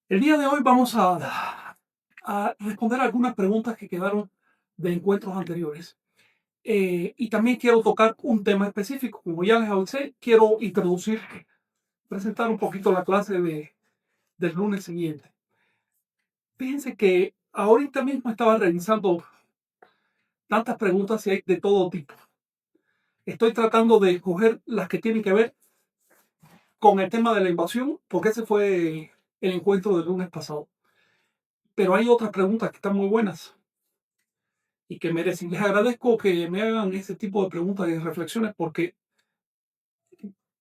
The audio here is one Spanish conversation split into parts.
El día de hoy vamos a responder algunas preguntas que quedaron de encuentros anteriores. Y también quiero tocar un tema específico. Como ya les avisé, quiero introducir, presentar un poquito la clase del lunes siguiente. Fíjense que ahorita mismo estaba revisando tantas preguntas y hay de todo tipo. Estoy tratando de escoger las que tienen que ver con el tema de la invasión, porque ese fue el encuentro del lunes pasado. Pero hay otras preguntas que están muy buenas y que merecen. Les agradezco que me hagan ese tipo de preguntas y reflexiones porque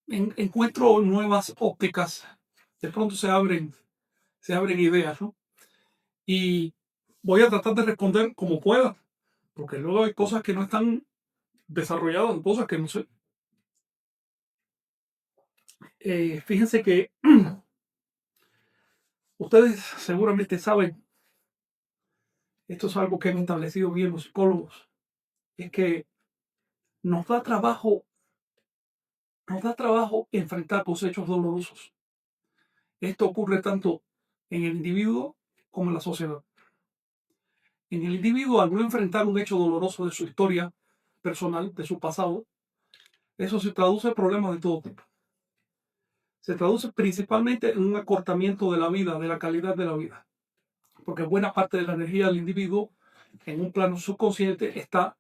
encuentro nuevas ópticas. De pronto se abren ideas, ¿no? Y voy a tratar de responder como pueda, porque luego hay cosas que no están desarrolladas, cosas que no sé. Fíjense que ustedes seguramente saben, esto es algo que han establecido bien los psicólogos, es que nos da trabajo, nos da trabajo enfrentar los hechos dolorosos. Esto ocurre tanto en el individuo como en la sociedad. En el individuo, al no enfrentar un hecho doloroso de su historia personal, de su pasado, eso se traduce en problemas de todo tipo. Se traduce principalmente en un acortamiento de la vida, de la calidad de la vida, porque buena parte de la energía del individuo en un plano subconsciente está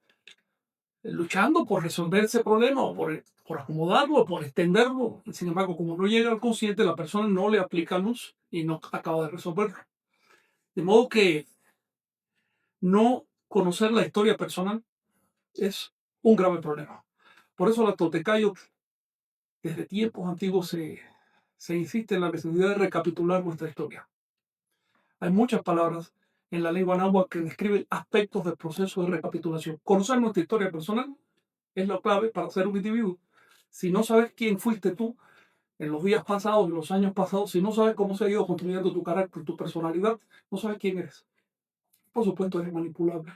luchando por resolver ese problema o por acomodarlo o por extenderlo. Sin embargo, como no llega al consciente, la persona no le aplica luz y no acaba de resolverlo. De modo que no conocer la historia personal es un grave problema. Por eso la Totecayo, desde tiempos antiguos, se insiste en la necesidad de recapitular nuestra historia. Hay muchas palabras en la lengua náhuatl que describen aspectos del proceso de recapitulación. Conocer nuestra historia personal es la clave para ser un individuo. Si no sabes quién fuiste tú en los días pasados, en los años pasados, si no sabes cómo se ha ido construyendo tu carácter, tu personalidad, no sabes quién eres. Por supuesto, eres manipulable.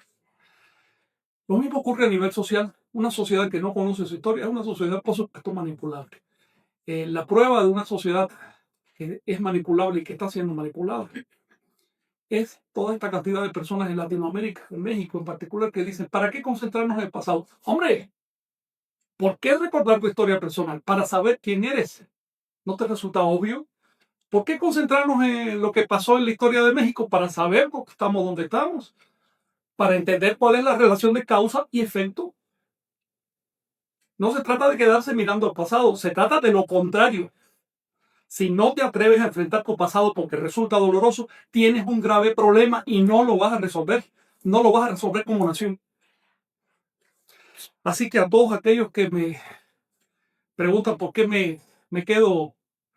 Lo mismo ocurre a nivel social. Una sociedad que no conoce su historia es una sociedad, por supuesto, manipulable. La prueba de una sociedad que es manipulable y que está siendo manipulable es toda esta cantidad de personas en Latinoamérica, en México en particular, que dicen, ¿para qué concentrarnos en el pasado? Hombre, ¿por qué recordar tu historia personal? Para saber quién eres. ¿No te resulta obvio? ¿Por qué concentrarnos en lo que pasó en la historia de México? Para saber por qué estamos donde estamos. Para entender cuál es la relación de causa y efecto. No se trata de quedarse mirando al pasado, se trata de lo contrario. Si no te atreves a enfrentar tu pasado porque resulta doloroso, tienes un grave problema y no lo vas a resolver. No lo vas a resolver como nación. Así que a todos aquellos que me preguntan por qué me quedo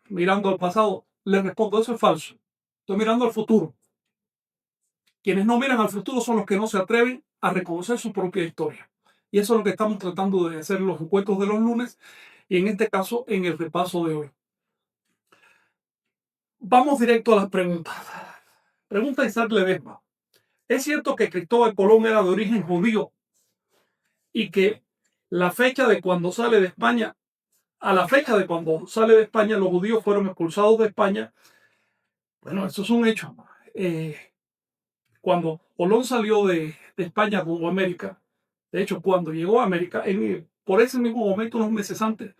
mirando al pasado, les respondo, eso es falso. Estoy mirando al futuro. Quienes no miran al futuro son los que no se atreven a reconocer su propia historia. Y eso es lo que estamos tratando de hacer en los encuentros de los lunes y en este caso en el repaso de hoy. Vamos directo a las preguntas. Pregunta Isaac Ledesma. ¿Es cierto que Cristóbal Colón era de origen judío y que la fecha de cuando sale de España, a la fecha de cuando sale de España, los judíos fueron expulsados de España? Bueno, eso es un hecho. Eh, Cuando Colón salió de España rumbo a América, de hecho, cuando llegó a América, por ese mismo momento, unos meses antes,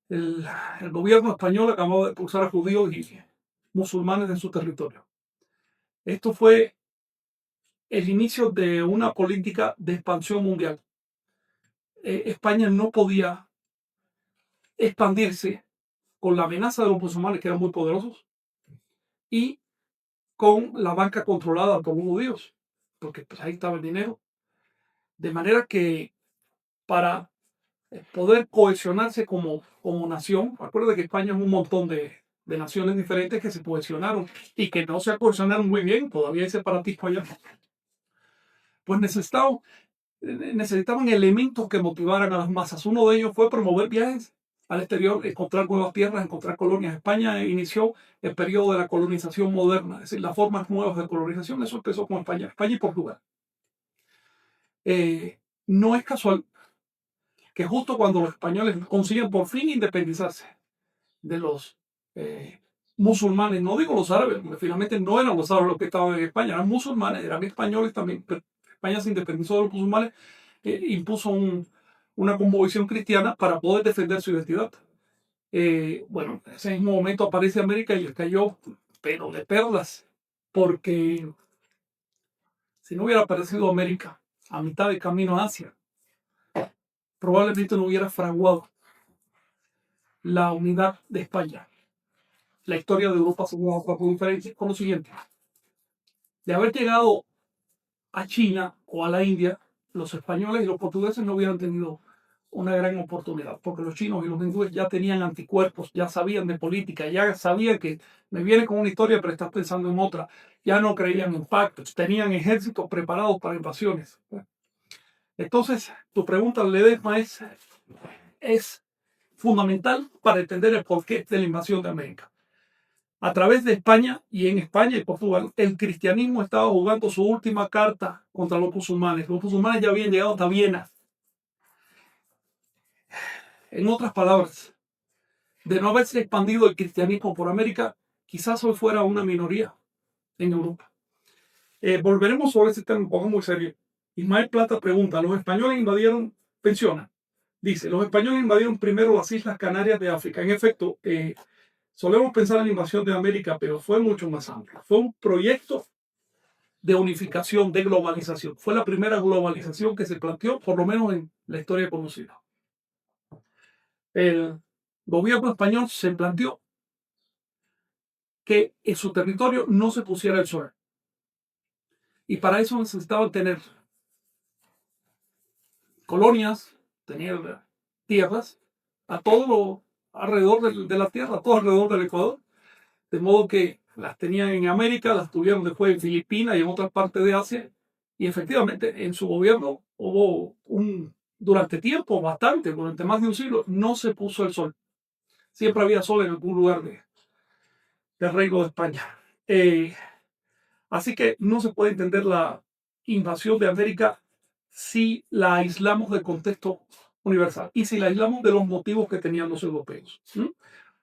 el, el gobierno español acababa de expulsar a judíos y musulmanes de su territorio. Esto fue el inicio de una política de expansión mundial. España no podía expandirse con la amenaza de los musulmanes, que eran muy poderosos, y con la banca controlada por los judíos, porque pues, ahí estaba el dinero. De manera que para poder cohesionarse como nación, acuérdate que España es un montón de naciones diferentes que se cohesionaron y que no se cohesionaron muy bien, todavía hay separatismo allá, pues necesitaban elementos que motivaran a las masas. Uno de ellos fue promover viajes al exterior, encontrar nuevas tierras, encontrar colonias. España inició el periodo de la colonización moderna, es decir, las formas nuevas de colonización. Eso empezó con España, España y Portugal. No es casual que justo cuando los españoles consiguen por fin independizarse de los musulmanes, no digo los árabes, porque finalmente no eran los árabes los que estaban en España, eran musulmanes, eran españoles también, pero España se independizó de los musulmanes, impuso una conmovisión cristiana para poder defender su identidad. Bueno, en ese mismo momento aparece América y les cayó, pero de perlas, porque si no hubiera aparecido América a mitad de camino a Asia, probablemente no hubiera fraguado la unidad de España. La historia de Europa se hubiera por diferencia con lo siguiente. De haber llegado a China o a la India, los españoles y los portugueses no hubieran tenido una gran oportunidad, porque los chinos y los hindúes ya tenían anticuerpos, ya sabían de política, ya sabían que me viene con una historia pero estás pensando en otra, ya no creían en pactos, tenían ejércitos preparados para invasiones. Entonces, tu pregunta, Ledesma, es fundamental para entender el porqué de la invasión de América. A través de España y en España y Portugal, el cristianismo estaba jugando su última carta contra los musulmanes. Los musulmanes ya habían llegado hasta Viena. En otras palabras, de no haberse expandido el cristianismo por América, quizás hoy fuera una minoría en Europa. Volveremos sobre ese tema un poco muy serio. Ismael Plata pregunta, ¿los españoles invadieron, pensiona? Dice, los españoles invadieron primero las Islas Canarias de África. En efecto, solemos pensar en la invasión de América, pero fue mucho más amplio. Fue un proyecto de unificación, de globalización. Fue la primera globalización que se planteó, por lo menos en la historia conocida. El gobierno español se planteó que en su territorio no se pusiera el sol. Y para eso necesitaban tener colonias, tener tierras a todo lo alrededor de la tierra, a todo alrededor del Ecuador. De modo que las tenían en América, las tuvieron después en Filipinas y en otras partes de Asia. Y efectivamente en su gobierno hubo durante tiempo, durante más de un siglo, no se puso el sol. Siempre había sol en algún lugar del Reino de España. Así que no se puede entender la invasión de América si la aislamos del contexto universal y si la aislamos de los motivos que tenían los europeos.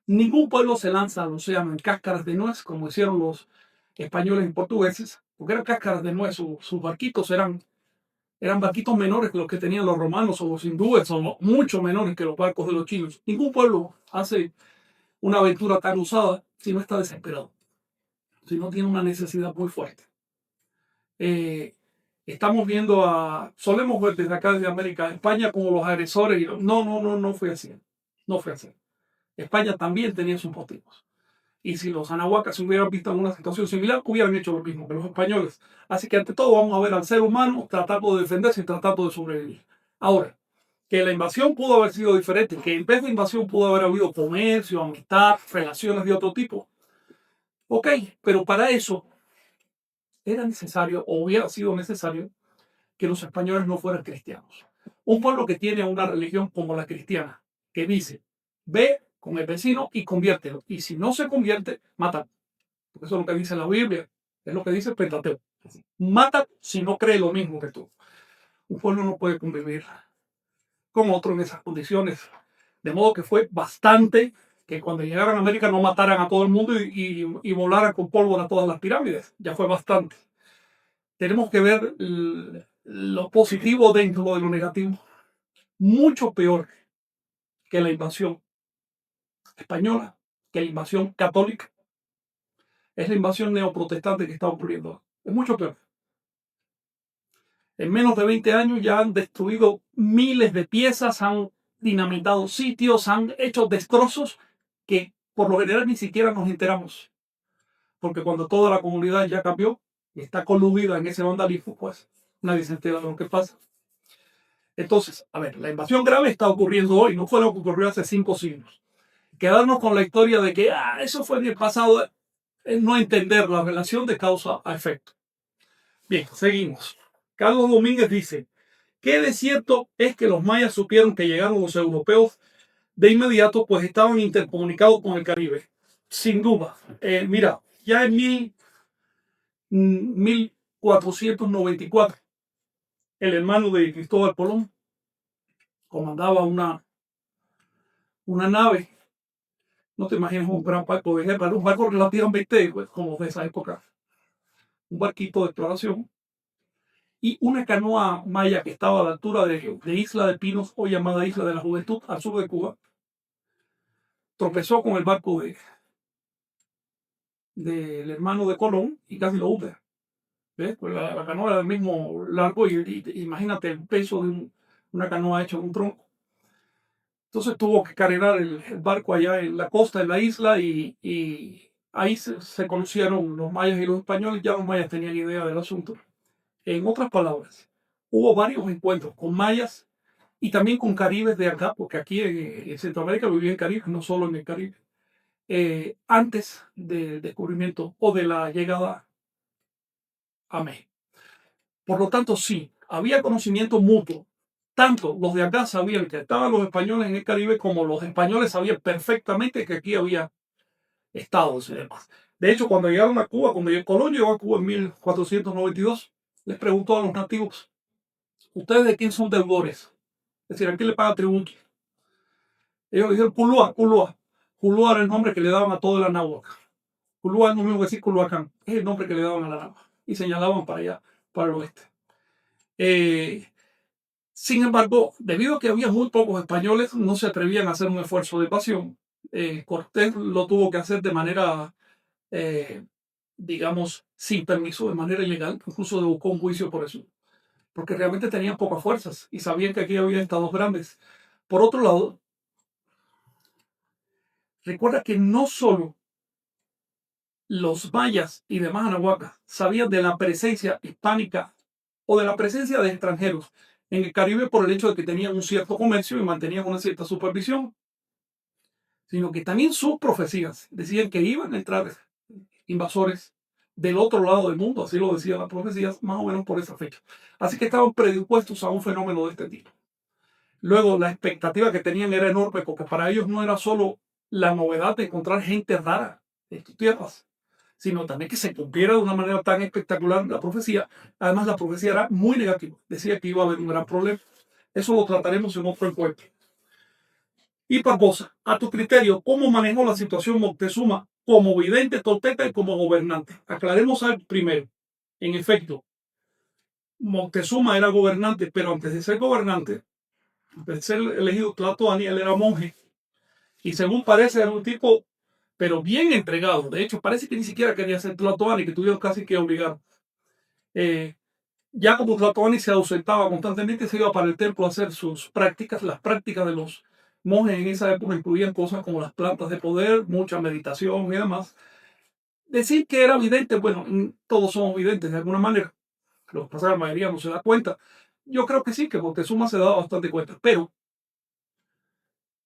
Ningún pueblo se lanza al océano en cáscaras de nuez, como hicieron los españoles y portugueses, porque eran cáscaras de nuez, sus barquitos eran barquitos menores que los que tenían los romanos o los hindúes, o mucho menores que los barcos de los chinos. Ningún pueblo hace una aventura tan usada si no está desesperado, si no tiene una necesidad muy fuerte. Estamos viendo solemos ver desde acá, desde América, España como los agresores. Y no fue así. No fue así. España también tenía sus motivos. Y si los anahuacas se hubieran visto en una situación similar, hubieran hecho lo mismo que los españoles. Así que ante todo vamos a ver al ser humano tratando de defenderse y tratando de sobrevivir. Ahora, que la invasión pudo haber sido diferente, que en vez de invasión pudo haber habido comercio, amistad, relaciones de otro tipo. Ok, pero para eso era necesario, o hubiera sido necesario, que los españoles no fueran cristianos. Un pueblo que tiene una religión como la cristiana, que dice, ve con el vecino y conviértelo. Y si no se convierte, mata. Porque eso es lo que dice la Biblia, es lo que dice el Pentateuco. Mata si no cree lo mismo que tú. Un pueblo no puede convivir con otro en esas condiciones. De modo que fue bastante que cuando llegaran a América no mataran a todo el mundo y volaran con pólvora todas las pirámides. Ya fue bastante. Tenemos que ver lo positivo dentro de lo negativo. Mucho peor que la invasión española, que la invasión católica, es la invasión neoprotestante que está ocurriendo. Es mucho peor. En menos de 20 años ya han destruido miles de piezas, han dinamitado sitios, han hecho destrozos que por lo general ni siquiera nos enteramos. Porque cuando toda la comunidad ya cambió y está coludida en ese vandalismo, pues nadie se entera de lo que pasa. Entonces, a ver, la invasión grave está ocurriendo hoy, no fue lo que ocurrió hace 5 siglos. Quedarnos con la historia de que eso fue en el pasado es no entender la relación de causa a efecto. Bien, seguimos. Carlos Domínguez dice, ¿qué de cierto es que los mayas supieron que llegaron los europeos de inmediato, pues estaban intercomunicados con el Caribe? Sin duda. Mira, ya en 1494, el hermano de Cristóbal Colón comandaba una nave, No te imaginas un gran barco de guerra, un barco relativamente pues, como de esa época. Un barquito de exploración y una canoa maya que estaba a la altura de Isla de Pinos, o llamada Isla de la Juventud, al sur de Cuba, tropezó con el barco del hermano de Colón y casi lo hunde. ¿Ves? Pues la canoa era del mismo largo y imagínate el peso de una canoa hecha de un tronco. Entonces tuvo que cargar el barco allá en la costa, en la isla, y ahí se conocieron los mayas y los españoles. Ya los mayas tenían idea del asunto. En otras palabras, hubo varios encuentros con mayas y también con caribes de acá, porque aquí en Centroamérica vivían caribes, no solo en el Caribe, antes del descubrimiento o de la llegada a México. Por lo tanto, sí, había conocimiento mutuo. Tanto los de acá sabían que estaban los españoles en el Caribe, como los españoles sabían perfectamente que aquí había estados y demás. De hecho, cuando llegaron a Cuba, cuando Colón llegó a Cuba en 1492, les preguntó a los nativos: ¿ustedes de quién son deudores? Es decir, ¿a quién le paga tributo? Ellos dijeron Culúa, Culúa. Culúa era el nombre que le daban a todo el Anáhuac. Culúa es lo mismo que decir Culhuacán. Es el nombre que le daban a la Anáhuac. Y señalaban para allá, para el oeste. Sin embargo, debido a que había muy pocos españoles, no se atrevían a hacer un esfuerzo de invasión. Cortés lo tuvo que hacer de manera, eh, digamos, sin permiso, de manera ilegal. Incluso buscó un juicio por eso. Porque realmente tenían pocas fuerzas y sabían que aquí había estados grandes. Por otro lado, recuerda que no solo los mayas y demás anahuacas sabían de la presencia hispánica o de la presencia de extranjeros en el Caribe por el hecho de que tenían un cierto comercio y mantenían una cierta supervisión, sino que también sus profecías decían que iban a entrar invasores del otro lado del mundo, así lo decían las profecías, más o menos por esa fecha. Así que estaban predispuestos a un fenómeno de este tipo. Luego, la expectativa que tenían era enorme, porque para ellos no era solo la novedad de encontrar gente rara en tus tierras, sino también que se cumpliera de una manera tan espectacular la profecía. Además, la profecía era muy negativa, decía que iba a haber un gran problema. Eso lo trataremos en otro encuentro. Y Barbosa, a tu criterio, ¿cómo manejó la situación Moctezuma como vidente, tolteca y como gobernante? Aclaremos algo primero. En efecto, Moctezuma era gobernante, pero antes de ser gobernante, antes de ser elegido Tlatoani, él era monje. Y según parece, era un tipo, pero bien entregado. De hecho, parece que ni siquiera quería ser Tlatoani, que tuvieron casi que obligar. Eh, ya como Tlatoani se ausentaba constantemente, se iba para el templo a hacer sus prácticas. Las prácticas de los monjes en esa época incluían cosas como las plantas de poder, mucha meditación y demás. Decir que era vidente, bueno, todos somos videntes de alguna manera. Lo que pasa es que la mayoría no se da cuenta. Yo creo que sí, que Moctezuma se da bastante cuenta. Pero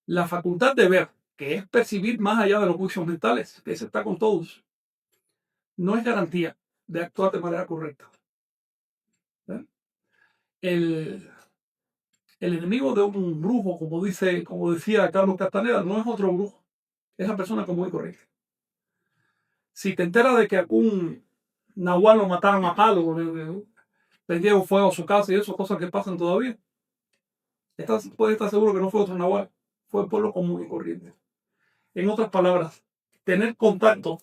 la facultad de ver, que es percibir más allá de los juicios mentales, que se está con todos, no es garantía de actuar de manera correcta. ¿Eh? El, el enemigo de un brujo, como decía Carlos Castaneda, no es otro brujo, es la persona común y corriente. Si te enteras de que algún nahual lo mataron a palo, prendieron fuego a su casa y eso, cosas que pasan todavía, puedes estar seguro que no fue otro nahual, fue el pueblo común y corriente. En otras palabras, tener contacto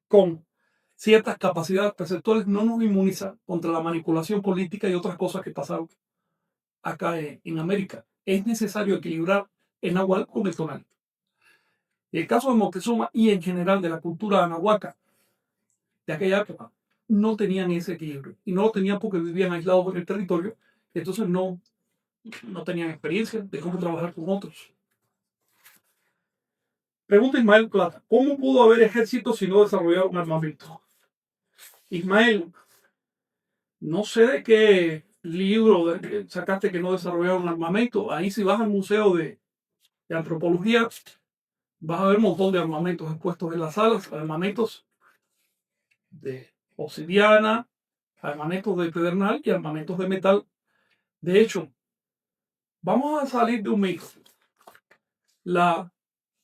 con ciertas capacidades perceptuales no nos inmuniza contra la manipulación política y otras cosas que pasaron acá en América. Es necesario equilibrar el nahual con el tonal. En el caso de Moctezuma y en general de la cultura anahuaca de aquella época, no tenían ese equilibrio. Y no lo tenían porque vivían aislados en el territorio, entonces no tenían experiencia de cómo trabajar con otros. Pregunta Ismael Plata: ¿cómo pudo haber ejército si no desarrollaron armamento? Ismael, no sé de qué libro sacaste que no desarrollaron armamento. Ahí si vas al Museo de Antropología, vas a ver un montón de armamentos expuestos en las salas, armamentos de obsidiana, armamentos de pedernal y armamentos de metal. De hecho, vamos a salir de un mito. La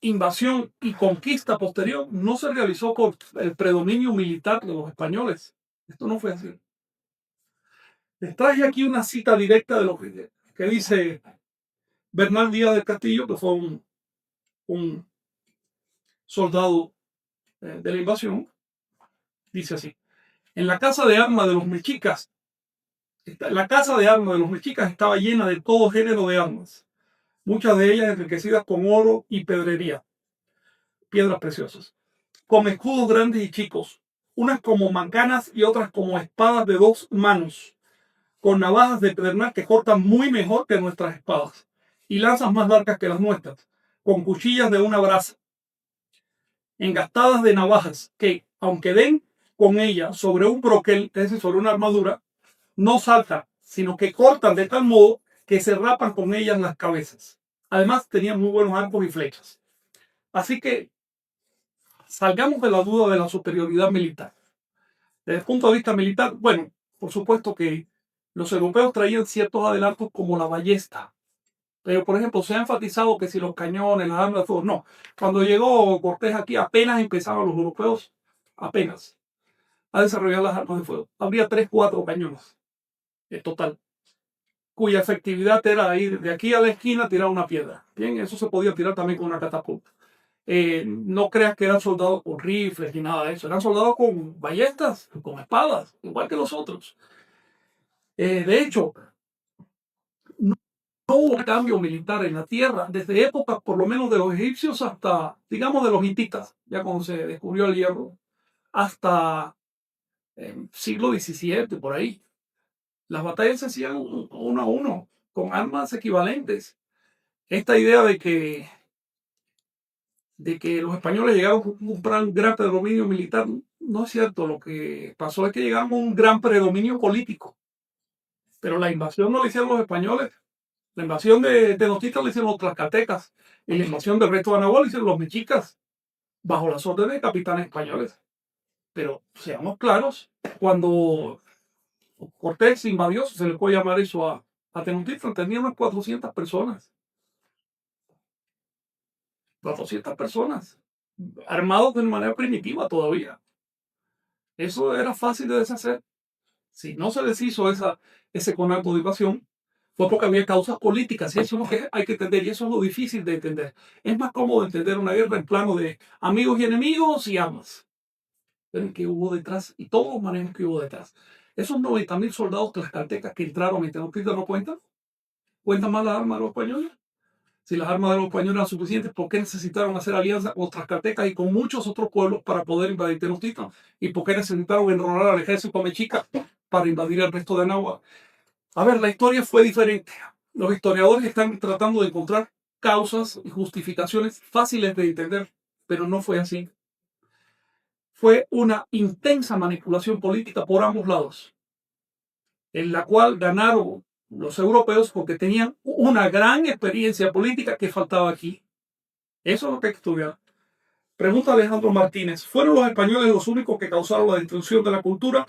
invasión y conquista posterior no se realizó con el predominio militar de los españoles. Esto no fue así. Les traje aquí una cita directa de lo que dice Bernal Díaz del Castillo, que fue un soldado de la invasión, dice así: en la casa de armas de los mexicas, la casa de armas de los mexicas estaba llena de todo género de armas, muchas de ellas enriquecidas con oro y pedrería, piedras preciosas, con escudos grandes y chicos, unas como mancanas y otras como espadas de 2 manos, con navajas de pedernal que cortan muy mejor que nuestras espadas, y lanzas más largas que las nuestras, con cuchillas de una brasa, engastadas de navajas que, aunque den con ella sobre un broquel, es decir, sobre una armadura, no saltan, sino que cortan de tal modo que se rapan con ellas las cabezas. Además, tenían muy buenos arcos y flechas. Así que salgamos de la duda de la superioridad militar. Desde el punto de vista militar, bueno, por supuesto que los europeos traían ciertos adelantos como la ballesta, pero por ejemplo se ha enfatizado que si los cañones, las armas de fuego, no. Cuando llegó Cortés aquí apenas empezaban los europeos, apenas, a desarrollar las armas de fuego. Habría 3, 4 cañones en total, cuya efectividad era ir de aquí a la esquina a tirar una piedra. Bien, eso se podía tirar también con una catapulta. No creas que eran soldados con rifles ni nada de eso, eran soldados con ballestas, con espadas, igual que los otros. De hecho, no hubo un cambio militar en la tierra desde épocas por lo menos de los egipcios hasta, digamos, de los hititas, ya cuando se descubrió el hierro, hasta siglo XVII, por ahí. Las batallas se hacían uno a uno, con armas equivalentes. Esta idea de que los españoles llegaron con un gran predominio militar, no es cierto. Lo que pasó es que llegaron con un gran predominio político. Pero la invasión no la hicieron los españoles. La invasión de Tenochtitlan la hicieron los tlaxcaltecas. Y la invasión del resto de Anahuac la hicieron los mexicas, bajo las órdenes de capitanes españoles. Pero seamos claros, cuando Cortés invadió, se le puede llamar eso a Tenochtitlan, tenía unas 400 personas. 400 personas, armados de manera primitiva todavía. Eso era fácil de deshacer. Si no se deshizo ese conato de invasión, fue porque había causas políticas. Y eso es lo que hay que entender. Y eso es lo difícil de entender. Es más cómodo entender una guerra en plano de amigos y enemigos y armas. Pero que hubo detrás y todos los manejos que hubo detrás. Esos 90.000 soldados tlaxcaltecas que entraron en Tenochtitlan no cuentan. ¿Cuentan más las armas de los españoles? Si las armas de los españoles eran suficientes, ¿por qué necesitaron hacer alianza con los tlaxcaltecas y con muchos otros pueblos para poder invadir Tenochtitlan? ¿Y por qué necesitaron enrolar al ejército mexica para invadir el resto de Anáhuac? A ver, la historia fue diferente. Los historiadores están tratando de encontrar causas y justificaciones fáciles de entender, pero no fue así. Fue una intensa manipulación política por ambos lados, en la cual ganaron los europeos porque tenían una gran experiencia política que faltaba aquí. Eso es lo que hay que estudiar. Pregunta Alejandro Martínez: ¿fueron los españoles los únicos que causaron la destrucción de la cultura?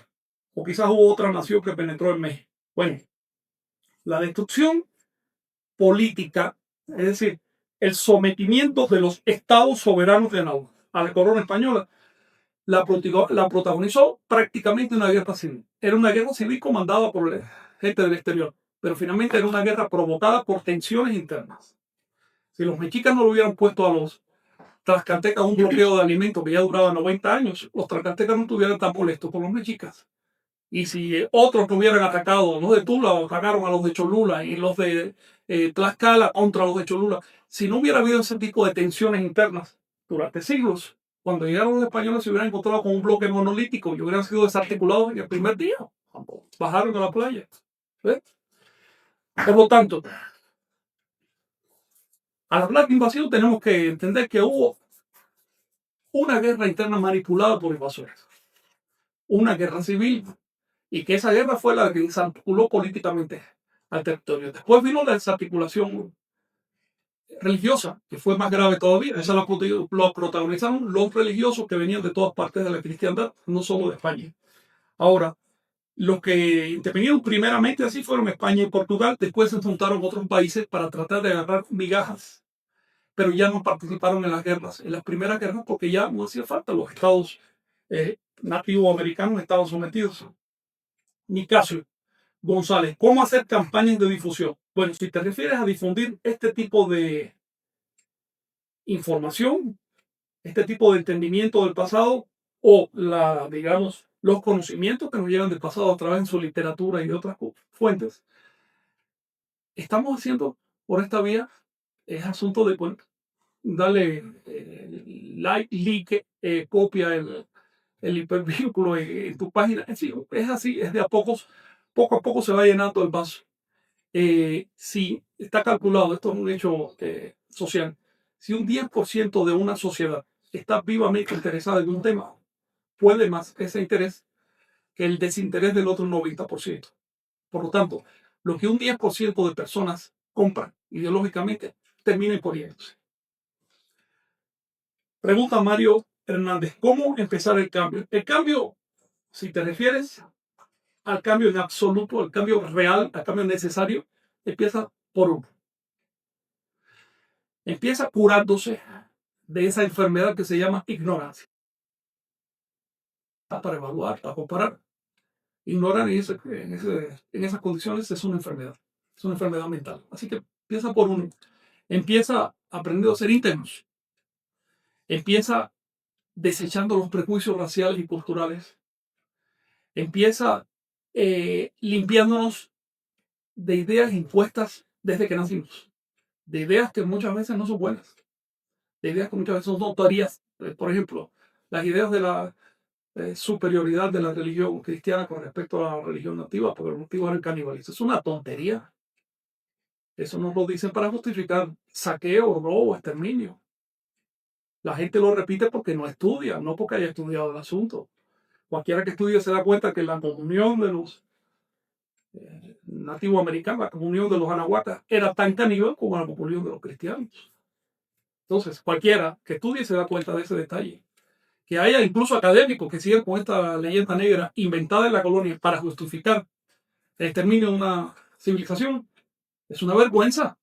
¿O quizás hubo otra nación que penetró en México? Bueno, la destrucción política, es decir, el sometimiento de los estados soberanos de a la corona española, la protagonizó prácticamente una guerra civil. Era una guerra civil comandada por gente del exterior, pero finalmente era una guerra provocada por tensiones internas. Si los mexicas no lo hubieran puesto a los tlaxcaltecas un bloqueo de alimentos que ya duraba 90 años, los tlaxcaltecas no estuvieran tan molestos por los mexicas. Y si otros que hubieran atacado, los de Tula atacaron a los de Cholula y los de Tlaxcala contra los de Cholula, si no hubiera habido ese tipo de tensiones internas durante siglos, cuando llegaron los españoles se hubieran encontrado con un bloque monolítico y hubieran sido desarticulados en el primer día. Bajaron a la playa. ¿Ves? Por lo tanto, al hablar de invasión tenemos que entender que hubo una guerra interna manipulada por invasores, una guerra civil, y que esa guerra fue la que desarticuló políticamente al territorio. Después vino la desarticulación religiosa, que fue más grave todavía. Esa la protagonizaron los religiosos que venían de todas partes de la cristiandad, no solo de España. Ahora, los que intervinieron primeramente así fueron España y Portugal. Después se juntaron otros países para tratar de agarrar migajas, pero ya no participaron en las guerras, en las primeras guerras, porque ya no hacía falta. Los estados nativos americanos estaban sometidos. Nicasio González: ¿cómo hacer campañas de difusión? Bueno, si te refieres a difundir este tipo de información, este tipo de entendimiento del pasado o digamos, los conocimientos que nos llegan del pasado a través de su literatura y de otras fuentes, estamos haciendo por esta vía es asunto de darle like, copia el hipervínculo en tu página. Es así, es de poco a poco se va llenando el vaso. Si está calculado, esto es un hecho social, si un 10% de una sociedad está vivamente interesada en un tema, puede más ese interés que el desinterés del otro 90%. Por lo tanto, lo que un 10% de personas compran ideológicamente termina imponiéndose. Pregunta Mario Hernández, ¿cómo empezar el cambio? El cambio, si te refieres al cambio en absoluto, al cambio real, al cambio necesario, empieza por uno. Empieza curándose de esa enfermedad que se llama ignorancia. Para evaluar, para comparar. Ignorar en esas condiciones es una enfermedad mental. Así que empieza por uno. Empieza aprendiendo a ser íntegros. Empieza desechando los prejuicios raciales y culturales. Empieza limpiándonos de ideas impuestas desde que nacimos. De ideas que muchas veces no son buenas. De ideas que muchas veces son notorias. Por ejemplo, las ideas de la superioridad de la religión cristiana con respecto a la religión nativa, porque los nativos eran caníbales. Es una tontería. Eso nos lo dicen para justificar saqueo, robo, exterminio. La gente lo repite porque no estudia, no porque haya estudiado el asunto. Cualquiera que estudie se da cuenta que la comunión de los nativos americanos, la comunión de los anahuacas, era tan caníbal como la comunión de los cristianos. Entonces, cualquiera que estudie se da cuenta de ese detalle. Que haya incluso académicos que sigan con esta leyenda negra inventada en la colonia para justificar el exterminio de una civilización, es una vergüenza.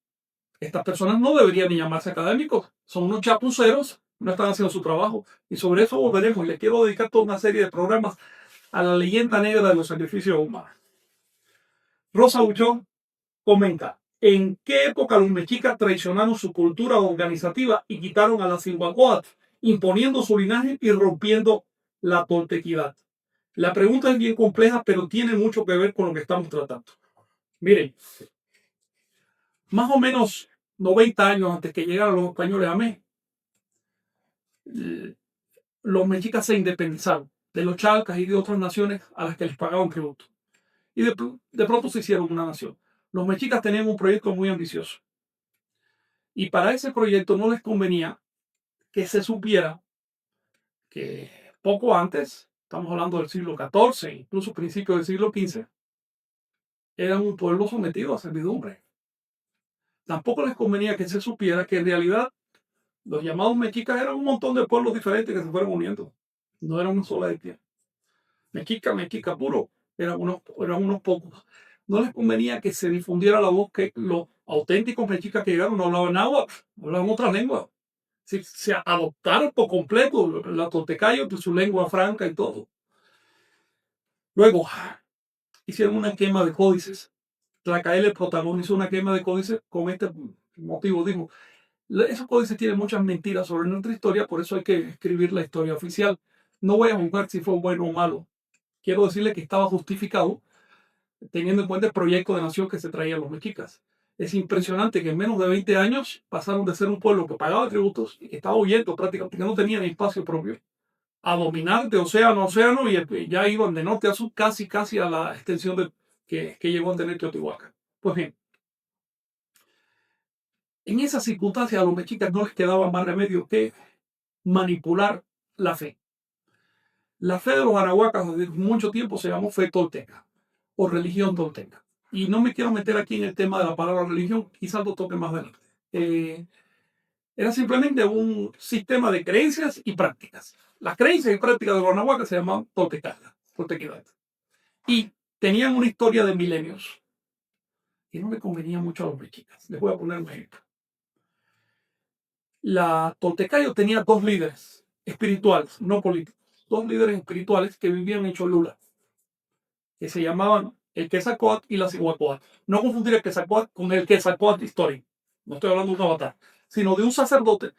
Estas personas no deberían ni llamarse académicos, son unos chapuceros, no están haciendo su trabajo. Y sobre eso volveremos. Y les quiero dedicar toda una serie de programas a la leyenda negra de los sacrificios humanos. Rosa Buchón comenta, ¿en qué época los mexicas traicionaron su cultura organizativa y quitaron a la Cihuacóatl, imponiendo su linaje y rompiendo la toltequidad? La pregunta es bien compleja, pero tiene mucho que ver con lo que estamos tratando. Miren, más o menos 90 años antes que llegaran los españoles a México, los mexicas se independizaron de los chalcas y de otras naciones a las que les pagaban tributo. Y de pronto se hicieron una nación. Los mexicas tenían un proyecto muy ambicioso. Y para ese proyecto no les convenía que se supiera que poco antes, estamos hablando del siglo XIV, incluso principios del siglo XV, eran un pueblo sometido a servidumbre. Tampoco les convenía que se supiera que en realidad los llamados mexicas eran un montón de pueblos diferentes que se fueron uniendo. No era una sola etnia. Mexica puro, eran unos pocos. No les convenía que se difundiera la voz que los auténticos mexicas que llegaron no hablaban náhuatl, hablaban otra lengua. Se adoptaron por completo la toltecayo, su lengua franca y todo. Luego hicieron una quema de códices. Tlacaele protagonizó una quema de códices con este motivo. Dijo, esos códices tienen muchas mentiras sobre nuestra historia, por eso hay que escribir la historia oficial. No voy a juzgar si fue bueno o malo. Quiero decirle que estaba justificado teniendo en cuenta el proyecto de nación que se traían los mexicas. Es impresionante que en menos de 20 años pasaron de ser un pueblo que pagaba tributos y que estaba huyendo prácticamente, que no tenía ni espacio propio, a dominar de océano a océano y ya iban de norte a sur casi a la extensión que llegó a tener Teotihuacán. Pues bien, en esas circunstancias a los mexicas no les quedaba más remedio que manipular la fe. La fe de los anahuacas desde mucho tiempo se llamó fe tolteca o religión tolteca. Y no me quiero meter aquí en el tema de la palabra religión, quizás lo toque más adelante. Era simplemente un sistema de creencias y prácticas. Las creencias y prácticas de los anahuacas se llamaban toltequidad. Y tenían una historia de milenios. Y no me convenía mucho a los mexicas. Les voy a poner un ejemplo. La Toltecayo tenía dos líderes espirituales, no políticos. Dos líderes espirituales que vivían en Cholula, que se llamaban el Quetzalcóatl y la Cihuacóatl. No confundir el Quetzalcóatl con el Quetzalcóatl histórico. No estoy hablando de un avatar, sino de un sacerdote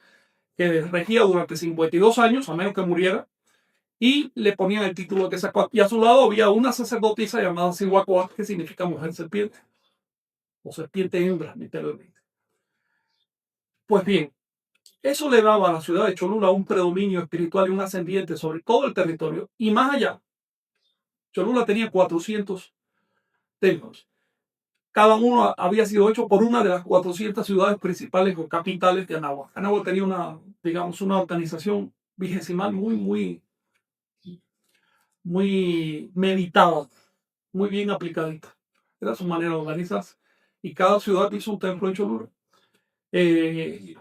que regía durante 52 años, a menos que muriera, y le ponían el título de Quetzalcóatl. Y a su lado había una sacerdotisa llamada Cihuacóatl, que significa mujer serpiente, o serpiente hembra, literalmente. Pues bien, eso le daba a la ciudad de Cholula un predominio espiritual y un ascendiente sobre todo el territorio. Y más allá, Cholula tenía 400 templos. Cada uno había sido hecho por una de las 400 ciudades principales o capitales de Anáhuac. Anáhuac tenía una organización vigesimal muy meditada, muy bien aplicadita. Era su manera de organizarse. Y cada ciudad hizo un templo en Cholula. Eh,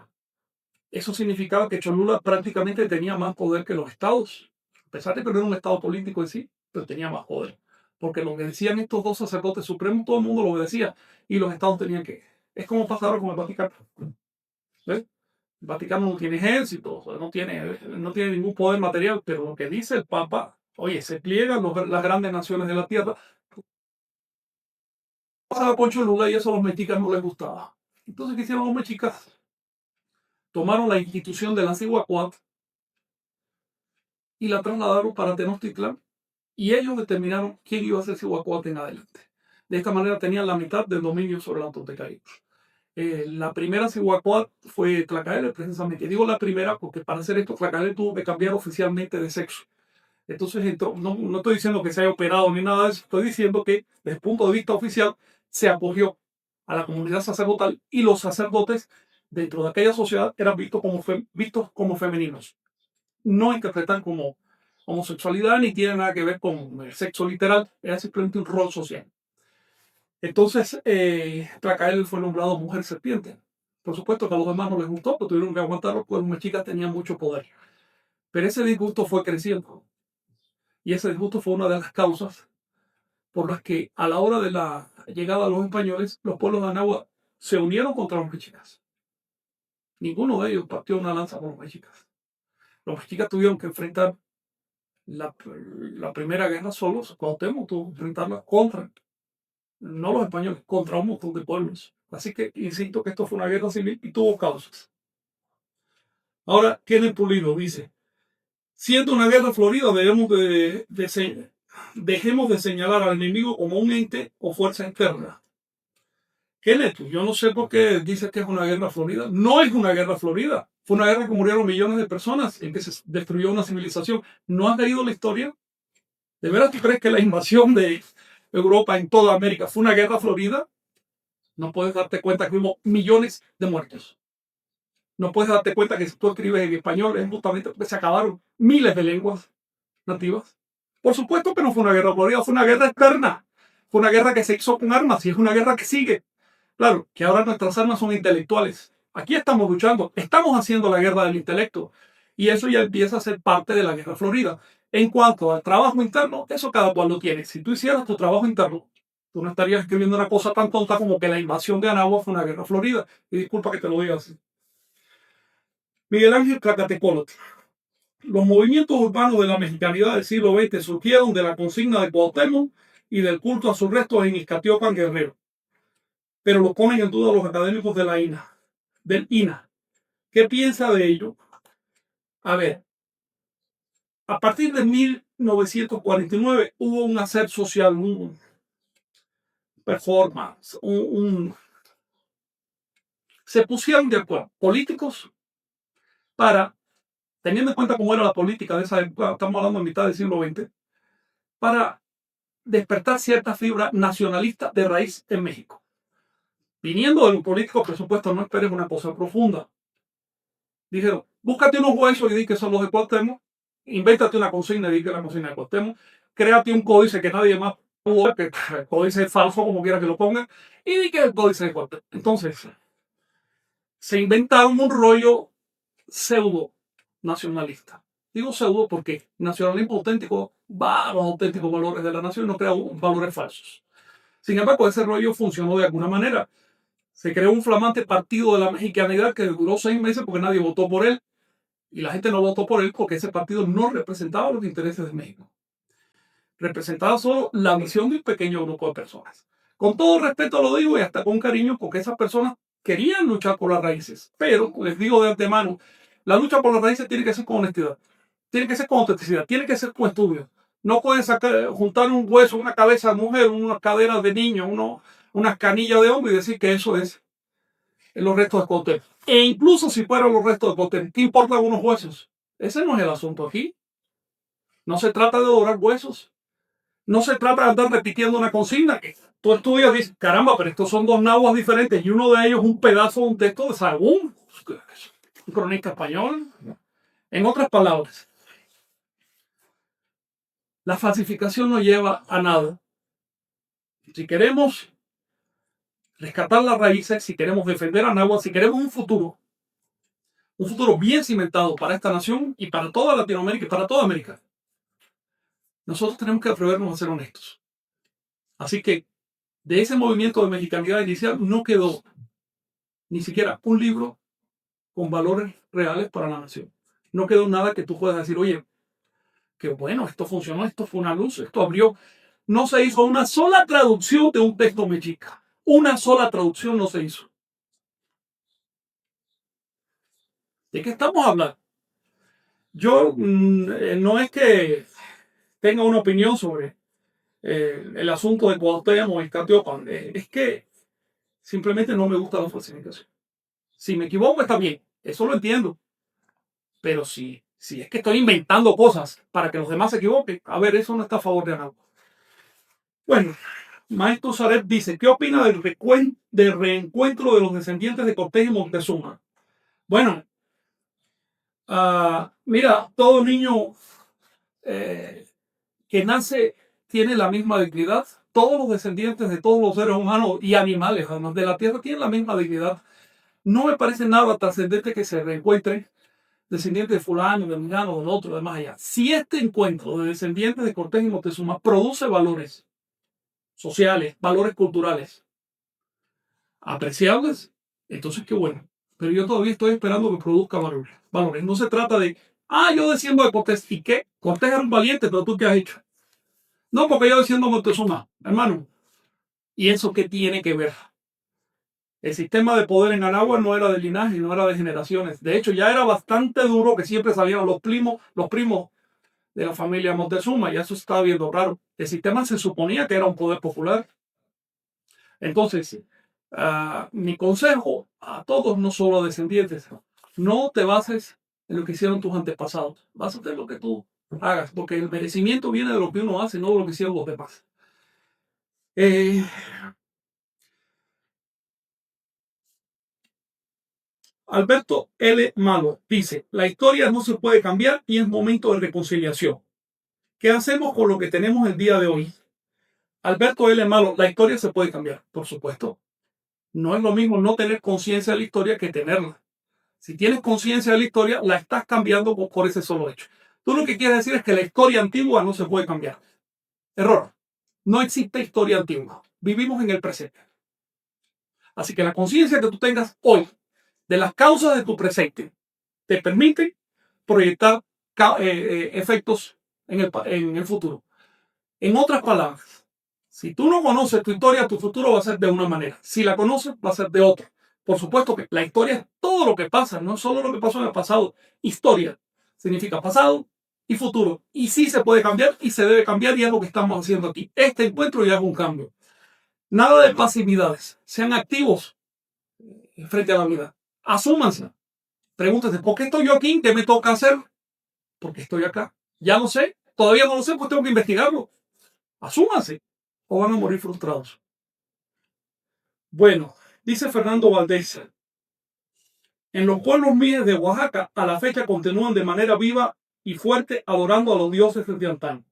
Eso significaba que Cholula prácticamente tenía más poder que los estados. A pesar de que no era un estado político en sí, pero tenía más poder. Porque lo que decían estos dos sacerdotes supremos, todo el mundo lo obedecía. Y los estados tenían que. Es como pasa ahora con el Vaticano. ¿Ves? El Vaticano no tiene ejército, o sea, no tiene ningún poder material, pero lo que dice el Papa, oye, se pliegan las grandes naciones de la tierra. Pasaba con Cholula y eso a los mexicas no les gustaba. Entonces, ¿qué hicieron los mexicas? Tomaron la institución de la Cihuacóatl y la trasladaron para Tenochtitlán y ellos determinaron quién iba a ser Cihuacóatl en adelante. De esta manera tenían la mitad del dominio sobre los toltecaitos. La primera Cihuacóatl fue Tlacaele, precisamente. Y digo la primera porque para hacer esto Tlacaele tuvo que cambiar oficialmente de sexo. Entonces, no estoy diciendo que se haya operado ni nada de eso, estoy diciendo que desde el punto de vista oficial se acogió a la comunidad sacerdotal y los sacerdotes dentro de aquella sociedad eran vistos como femeninos. No interpretan como homosexualidad ni tiene nada que ver con el sexo literal, era simplemente un rol social. Entonces, Tlacael fue nombrado mujer serpiente. Por supuesto que a los demás no les gustó, pero tuvieron que aguantarlo porque las chicas tenían mucho poder. Pero ese disgusto fue creciendo. Y ese disgusto fue una de las causas por las que a la hora de la llegada de los españoles, los pueblos de Anáhuac se unieron contra los mexicas. Ninguno de ellos partió una lanza por los mexicas. Los mexicas tuvieron que enfrentar la primera guerra solos. Cuauhtémoc tuvo que enfrentarla contra, no los españoles, contra un montón de pueblos. Así que insisto que esto fue una guerra civil y tuvo causas. Ahora, Kenneth Pulido dice, siendo una guerra florida, dejemos de señalar al enemigo como un ente o fuerza externa. Kenneth, yo no sé por qué dices que es una guerra florida. No es una guerra florida. Fue una guerra que murieron millones de personas, en que se destruyó una civilización. ¿No has leído la historia? ¿De veras tú crees que la invasión de Europa en toda América fue una guerra florida? No puedes darte cuenta que hubo millones de muertos. No puedes darte cuenta que si tú escribes en español es justamente porque se acabaron miles de lenguas nativas. Por supuesto que no fue una guerra florida, fue una guerra externa. Fue una guerra que se hizo con armas y es una guerra que sigue. Claro, que ahora nuestras armas son intelectuales. Aquí estamos luchando, estamos haciendo la guerra del intelecto. Y eso ya empieza a ser parte de la guerra florida. En cuanto al trabajo interno, eso cada cual lo tiene. Si tú hicieras tu trabajo interno, tú no estarías escribiendo una cosa tan tonta como que la invasión de Anáhuac fue una guerra florida. Y disculpa que te lo diga así. Miguel Ángel Tlacatecolotl. Los movimientos urbanos de la mexicanidad del siglo XX surgieron de la consigna de Cuauhtémoc y del culto a sus restos en Ixcatiopan, Guerrero. Pero lo ponen en duda los académicos de del INA. ¿Qué piensa de ello? A ver, a partir de 1949 hubo un hacer social, un performance, se pusieron de acuerdo políticos para, teniendo en cuenta cómo era la política de esa época, estamos hablando de mitad del siglo XX, para despertar cierta fibra nacionalista de raíz en México. Viniendo de los políticos, por supuesto, no esperes una cosa profunda. Dijeron, búscate unos huesos y di que son los de Cuauhtémoc, invéntate una consigna y di que es la consigna de Cuauhtémoc, créate un códice que nadie más pudo, que el códice es falso, como quiera que lo pongan, y di que es el códice de Cuauhtémoc. Entonces, se inventaron un rollo pseudo nacionalista. Digo pseudo porque nacionalismo auténtico va a los auténticos valores de la nación y no crea valores falsos. Sin embargo, ese rollo funcionó de alguna manera. Se creó un flamante partido de la mexicanidad que duró 6 meses porque nadie votó por él. Y la gente no votó por él porque ese partido no representaba los intereses de México. Representaba solo la visión de un pequeño grupo de personas. Con todo respeto lo digo y hasta con cariño porque esas personas querían luchar por las raíces. Pero les digo de antemano La lucha por las raíces tiene que ser con honestidad, tiene que ser con autenticidad, tiene que ser con estudio. No pueden juntar un hueso, una cabeza de mujer, unas caderas de niño, unas canillas de hombre y decir que eso es los restos de Cuauhtémoc. E incluso si fueran los restos de Cuauhtémoc, ¿qué importan unos huesos? Ese no es el asunto aquí. No se trata de adorar huesos. No se trata de andar repitiendo una consigna que tú estudias y dices, caramba, pero estos son dos nahuas diferentes y uno de ellos es un pedazo de un texto de Sahagún, un cronista español. En otras palabras, la falsificación no lleva a nada. Si queremos rescatar las raíces, si queremos defender a Náhuatl, si queremos un futuro bien cimentado para esta nación y para toda Latinoamérica y para toda América, nosotros tenemos que atrevernos a ser honestos. Así que de ese movimiento de mexicanidad inicial no quedó ni siquiera un libro con valores reales para la nación. No quedó nada que tú puedas decir, oye, que bueno, esto funcionó, esto fue una luz, esto abrió. No se hizo una sola traducción de un texto mexica. Una sola traducción no se hizo. ¿De qué estamos hablando? Yo no es que tenga una opinión sobre el asunto de Cuauhtémoc y Catiopan. Es que simplemente no me gusta la falsificación. Si me equivoco está bien, eso lo entiendo. Pero si es que estoy inventando cosas para que los demás se equivoquen, a ver, eso no está a favor de nada. Bueno, Maestro Sareb dice, ¿qué opina del reencuentro de los descendientes de Cortés y Montezuma? Bueno, mira, todo niño que nace tiene la misma dignidad. Todos los descendientes de todos los seres humanos y animales, además de la Tierra, tienen la misma dignidad. No me parece nada trascendente que se reencuentren descendientes de fulano, de milano, del otro, de más allá. Si este encuentro de descendientes de Cortés y Montezuma produce valores sociales, valores culturales apreciables, entonces qué bueno. Pero yo todavía estoy esperando que produzca valores. No se trata de, yo desciendo de Cortés. ¿Y qué? Cortés era un valiente, pero ¿tú qué has hecho? No, porque yo desciendo de Montezuma, hermano. ¿Y eso qué tiene que ver? El sistema de poder en Anáhuac no era de linaje, no era de generaciones. De hecho, ya era bastante duro que siempre salieron los primos de la familia Montezuma, y eso se estaba viendo raro. El sistema se suponía que era un poder popular. Entonces, mi consejo a todos, no solo a descendientes, no te bases en lo que hicieron tus antepasados. Básate en lo que tú hagas, porque el merecimiento viene de lo que uno hace, no de lo que hicieron los demás. Alberto L. Malo dice, la historia no se puede cambiar y es momento de reconciliación. ¿Qué hacemos con lo que tenemos el día de hoy? Alberto L. Malo, la historia se puede cambiar, por supuesto. No es lo mismo no tener conciencia de la historia que tenerla. Si tienes conciencia de la historia, la estás cambiando por ese solo hecho. Tú lo que quieres decir es que la historia antigua no se puede cambiar. Error. No existe historia antigua. Vivimos en el presente. Así que la conciencia que tú tengas hoy de las causas de tu presente te permite proyectar efectos en el futuro. En otras palabras, si tú no conoces tu historia, tu futuro va a ser de una manera. Si la conoces, va a ser de otra. Por supuesto que la historia es todo lo que pasa, no solo lo que pasó en el pasado. Historia significa pasado y futuro. Y sí se puede cambiar y se debe cambiar y es lo que estamos haciendo aquí. Este encuentro ya es un cambio. Nada de pasividades. Sean activos frente a la vida. Asúmanse. Pregúntense, ¿por qué estoy yo aquí? ¿Qué me toca hacer? Porque estoy acá. Ya no sé. Todavía no lo sé, pues tengo que investigarlo. Asúmanse o van a morir frustrados. Bueno, dice Fernando Valdés, en los pueblos mijes de Oaxaca a la fecha continúan de manera viva y fuerte adorando a los dioses de antaño.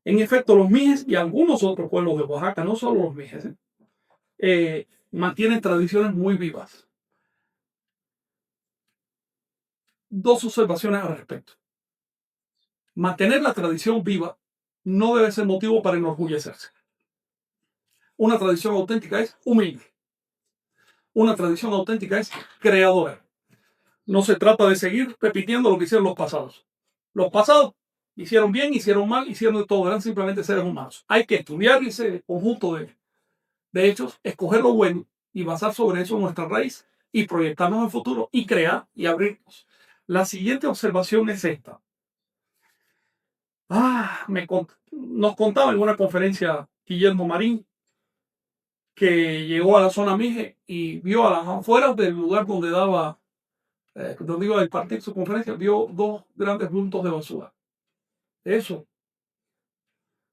En efecto, los mijes y algunos otros pueblos de Oaxaca, no solo los mijes, mantienen tradiciones muy vivas. Dos observaciones al respecto. Mantener la tradición viva no debe ser motivo para enorgullecerse. Una tradición auténtica es humilde. Una tradición auténtica es creadora. No se trata de seguir repitiendo lo que hicieron los pasados. Los pasados hicieron bien, hicieron mal, hicieron de todo, eran simplemente seres humanos. Hay que estudiar ese conjunto de hechos, escoger lo bueno y basar sobre eso nuestra raíz y proyectarnos al futuro y crear y abrirnos La siguiente observación es esta. Nos contaba en una conferencia Guillermo Marín que llegó a la zona Mije y vio a las afueras del lugar donde donde iba a impartir su conferencia, vio dos grandes bultos de basura. Eso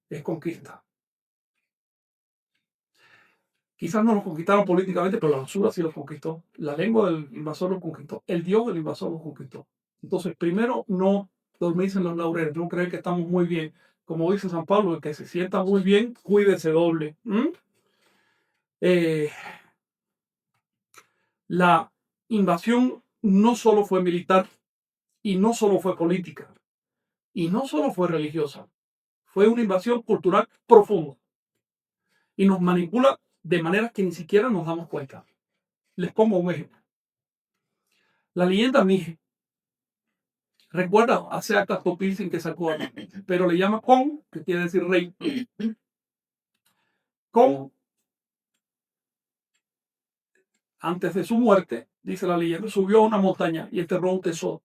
es conquista. Quizás no los conquistaron políticamente, pero la basura sí los conquistó. La lengua del invasor los conquistó. El Dios del invasor los conquistó. Entonces, primero, no dormirse en los laureles, no creer que estamos muy bien. Como dice San Pablo, el que se sienta muy bien, cuídese doble. Eh, la invasión no solo fue militar, y no solo fue política, y no solo fue religiosa, fue una invasión cultural profunda. Y nos manipula de maneras que ni siquiera nos damos cuenta. Les pongo un ejemplo. La leyenda Mije, recuerda, hace actas sin que sacó, pero le llama Con, que quiere decir rey. Con, antes de su muerte, dice la leyenda, subió a una montaña y enterró un tesoro.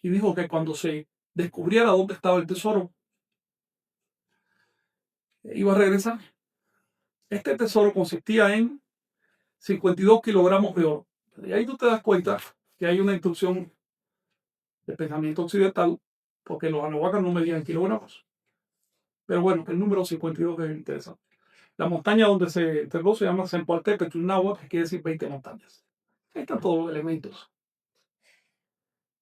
Y dijo que cuando se descubriera dónde estaba el tesoro, iba a regresar. Este tesoro consistía en 52 kilogramos de oro. Y ahí tú te das cuenta que hay una instrucción de pensamiento occidental, porque los anahuacas no medían kilogramos. Pero bueno, el número 52 es interesante. La montaña donde se enterró se llama Zempoaltépetl náhuatl, que quiere decir 20 montañas. Ahí están todos los elementos.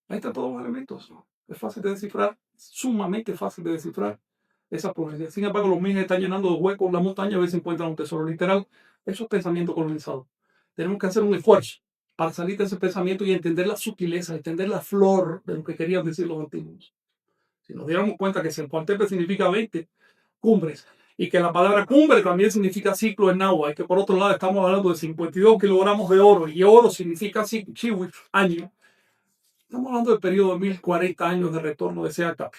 Ahí están todos los elementos. Es fácil de descifrar, sumamente fácil de descifrar esa profecía. Sin embargo, los mijes están llenando de huecos la montaña a ver si encuentran un tesoro literal. Eso es pensamiento colonizado. Tenemos que hacer un esfuerzo para salir de ese pensamiento y entender la sutileza, entender la flor de lo que querían decir los antiguos. Si nos diéramos cuenta que Zempoaltépetl significa 20 cumbres y que la palabra cumbre también significa ciclo en náhuatl, y que por otro lado estamos hablando de 52 kilogramos de oro y oro significa chiwi, año. Estamos hablando del periodo de 1040 años de retorno de Seacap.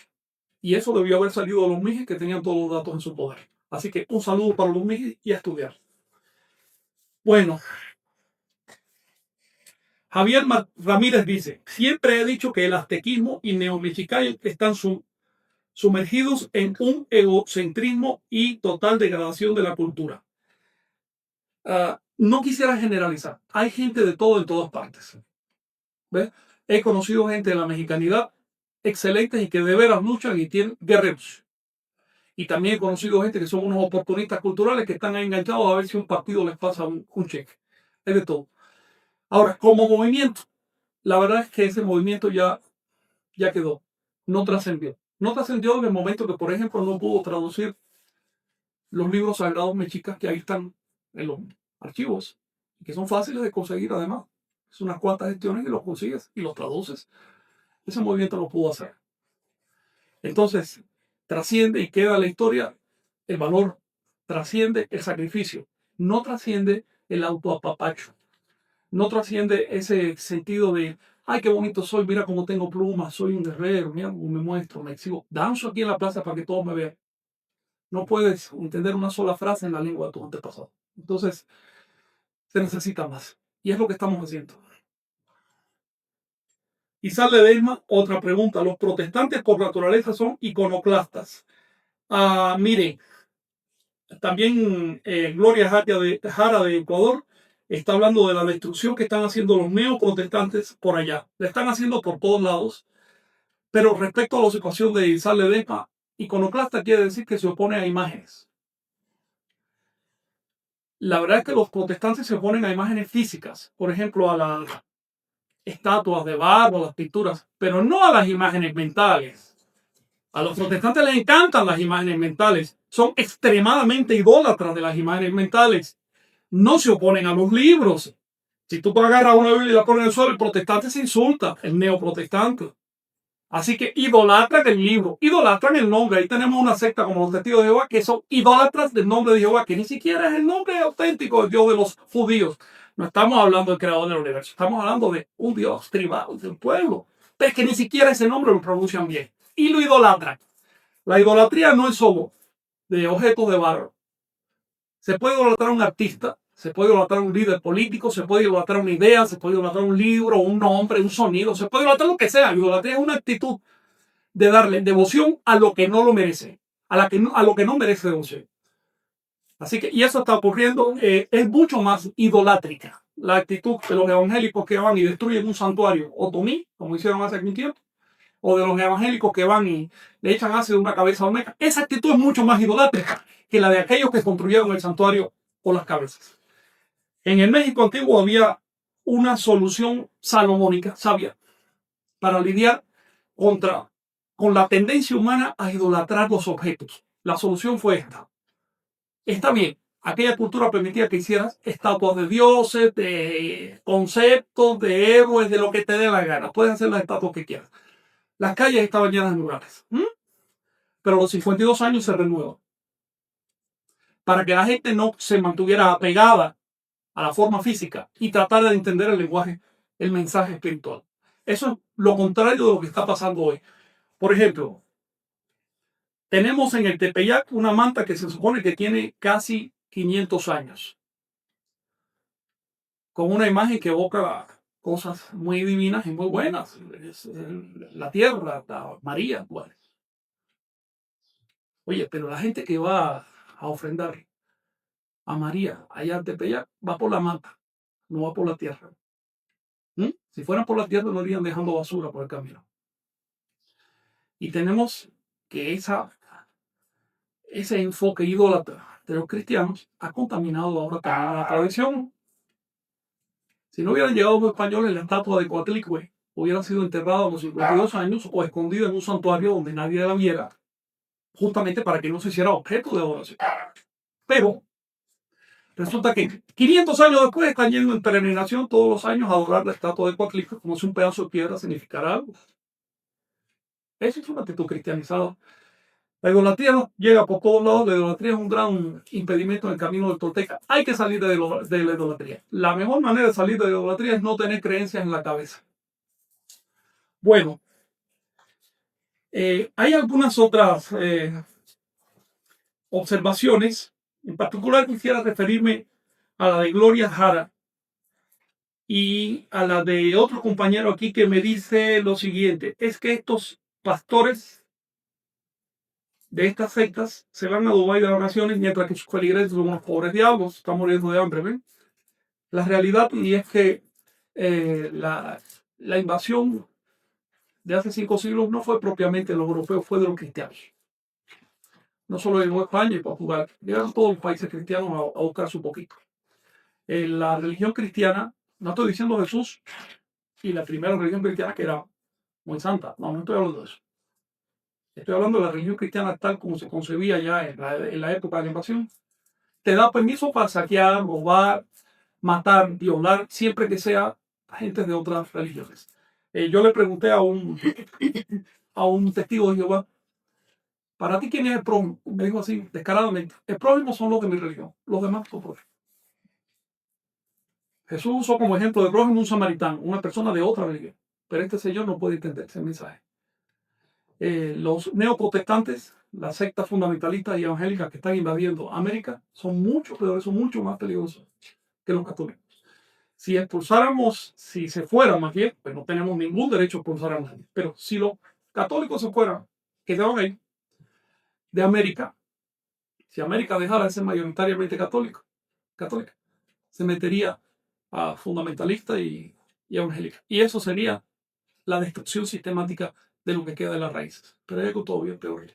Y eso debió haber salido de los mijes que tenían todos los datos en su poder. Así que un saludo para los mijes y a estudiar. Bueno, Javier Ramírez dice, siempre he dicho que el aztequismo y neomexicano están sumergidos en un egocentrismo y total degradación de la cultura. No quisiera generalizar. Hay gente de todo en todas partes. ¿Ves? He conocido gente de la mexicanidad excelentes y que de veras luchan y tienen guerreros. Y también he conocido gente que son unos oportunistas culturales que están enganchados a ver si un partido les pasa un cheque. Es de todo. Ahora, como movimiento, la verdad es que ese movimiento ya quedó. No trascendió. No trascendió en el momento que, por ejemplo, no pudo traducir los libros sagrados mexicas que ahí están en los archivos, que son fáciles de conseguir además. Es unas cuantas gestiones y los consigues y los traduces. Ese movimiento lo pudo hacer. Entonces, trasciende y queda la historia, el valor, trasciende el sacrificio, no trasciende el autoapapacho, no trasciende ese sentido de, ay, qué bonito soy, mira cómo tengo plumas, soy un guerrero, mira cómo me muestro, me exhibo, danzo aquí en la plaza para que todos me vean. No puedes entender una sola frase en la lengua de tu antepasado. Entonces, se necesita más. Y es lo que estamos haciendo. Y sale de Esma otra pregunta. Los protestantes por naturaleza son iconoclastas. Miren, también Gloria Jara de Ecuador está hablando de la destrucción que están haciendo los neoprotestantes por allá. La están haciendo por todos lados. Pero respecto a la situación de Isal Ledesma, iconoclasta quiere decir que se opone a imágenes. La verdad es que los protestantes se oponen a imágenes físicas, por ejemplo, a las estatuas de barro, a las pinturas, pero no a las imágenes mentales. A los protestantes les encantan las imágenes mentales. Son extremadamente idólatras de las imágenes mentales. No se oponen a los libros. Si tú agarras una Biblia y la pones en el suelo, el protestante se insulta, el neoprotestante. Así que idolatran el libro, idolatran el nombre. Ahí tenemos una secta como los testigos de Jehová que son idólatras del nombre de Jehová, que ni siquiera es el nombre auténtico del Dios de los judíos. No estamos hablando del creador del universo, estamos hablando de un Dios tribal del pueblo. Pero es que ni siquiera ese nombre lo pronuncian bien. Y lo idolatran. La idolatría no es solo de objetos de barro. Se puede idolatrar a un artista Se puede idolatrar un líder político, se puede idolatrar una idea, se puede idolatrar un libro, un nombre, un sonido, se puede idolatrar lo que sea. Idolatría es una actitud de darle devoción a lo que no lo merece, a lo que no merece devoción. Así que, y eso está ocurriendo, es mucho más idolátrica la actitud de los evangélicos que van y destruyen un santuario otomí, como hicieron hace algún tiempo, o de los evangélicos que van y le echan ácido de una cabeza a Olmeca. Esa actitud es mucho más idolátrica que la de aquellos que construyeron el santuario por las cabezas. En el México antiguo había una solución salomónica, sabia, para lidiar con la tendencia humana a idolatrar los objetos. La solución fue esta. Está bien, aquella cultura permitía que hicieras estatuas de dioses, de conceptos, de héroes, de lo que te dé la gana. Puedes hacer las estatuas que quieras. Las calles estaban llenas de murales. Pero a los 52 años se renueva. Para que la gente no se mantuviera apegada a la forma física y tratara de entender el lenguaje, el mensaje espiritual. Eso es lo contrario de lo que está pasando hoy. Por ejemplo, tenemos en el Tepeyac una manta que se supone que tiene casi 500 años, con una imagen que evoca cosas muy divinas y muy buenas. La tierra, María. Bueno. Oye, pero la gente que va a ofrendar a María allá en Tepeyac va por la manta, no va por la tierra. Si fueran por la tierra no irían dejando basura por el camino. Y tenemos que ese enfoque idólatra de los cristianos ha contaminado ahora también la tradición. Si no hubieran llegado los españoles, la estatua de Coatlicue hubiera sido enterrada a los 52 años o escondida en un santuario donde nadie la viera, justamente para que no se hiciera objeto de adoración. Pero resulta que 500 años después están yendo en peregrinación todos los años a adorar la estatua de Coatlicue como si un pedazo de piedra significara algo. Esa es una actitud cristianizada. La idolatría no llega por todos lados. La idolatría es un gran impedimento en el camino del tolteca. Hay que salir de la idolatría. La mejor manera de salir de la idolatría es no tener creencias en la cabeza. Bueno, hay algunas otras observaciones. En particular quisiera referirme a la de Gloria Jara y a la de otro compañero aquí que me dice lo siguiente. Es que estos pastores de estas sectas se van a Dubái de vacaciones mientras que sus feligreses son unos pobres diablos, están muriendo de hambre. ¿Ven? La realidad y es que la invasión de hace 5 siglos no fue propiamente de los europeos, fue de los cristianos. No solo llegó España y Portugal, llegaron todos los países cristianos a buscar su poquito. La religión cristiana, no estoy diciendo Jesús y la primera religión cristiana que era muy santa, no estoy hablando de eso. Estoy hablando de la religión cristiana tal como se concebía ya en la época de la invasión. Te da permiso para saquear, robar, matar, violar, siempre que sea gente de otras religiones. Yo le pregunté a un testigo de Jehová, ¿para ti quién es el prójimo? Me dijo así, descaradamente, el prójimo son los de mi religión, los demás son prójimos. Jesús usó como ejemplo de prójimo un samaritano, una persona de otra religión, pero este señor no puede entender ese mensaje. Los neoprotestantes, las sectas fundamentalistas y evangélicas que están invadiendo América, son mucho peores, son mucho más peligrosos que los católicos. Si expulsáramos, si se fueran más bien, pues no tenemos ningún derecho a expulsar a nadie. Pero si los católicos se fueran, quedaban ahí, de América, si América dejara de ser mayoritariamente católica, se metería a fundamentalista y evangélica. Y eso sería la destrucción sistemática de lo que queda de las raíces. Pero hay algo todavía peor.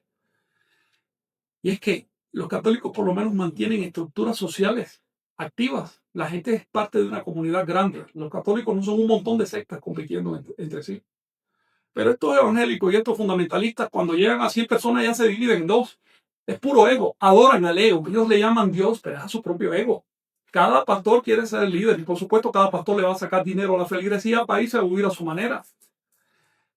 Y es que los católicos por lo menos mantienen estructuras sociales activas. La gente es parte de una comunidad grande. Los católicos no son un montón de sectas compitiendo entre sí. Pero estos evangélicos y estos fundamentalistas, cuando llegan a 100 personas, ya se dividen en dos. Es puro ego. Adoran al ego. Ellos le llaman Dios, pero es a su propio ego. Cada pastor quiere ser el líder y por supuesto cada pastor le va a sacar dinero a la feligresía para irse a vivir a su manera.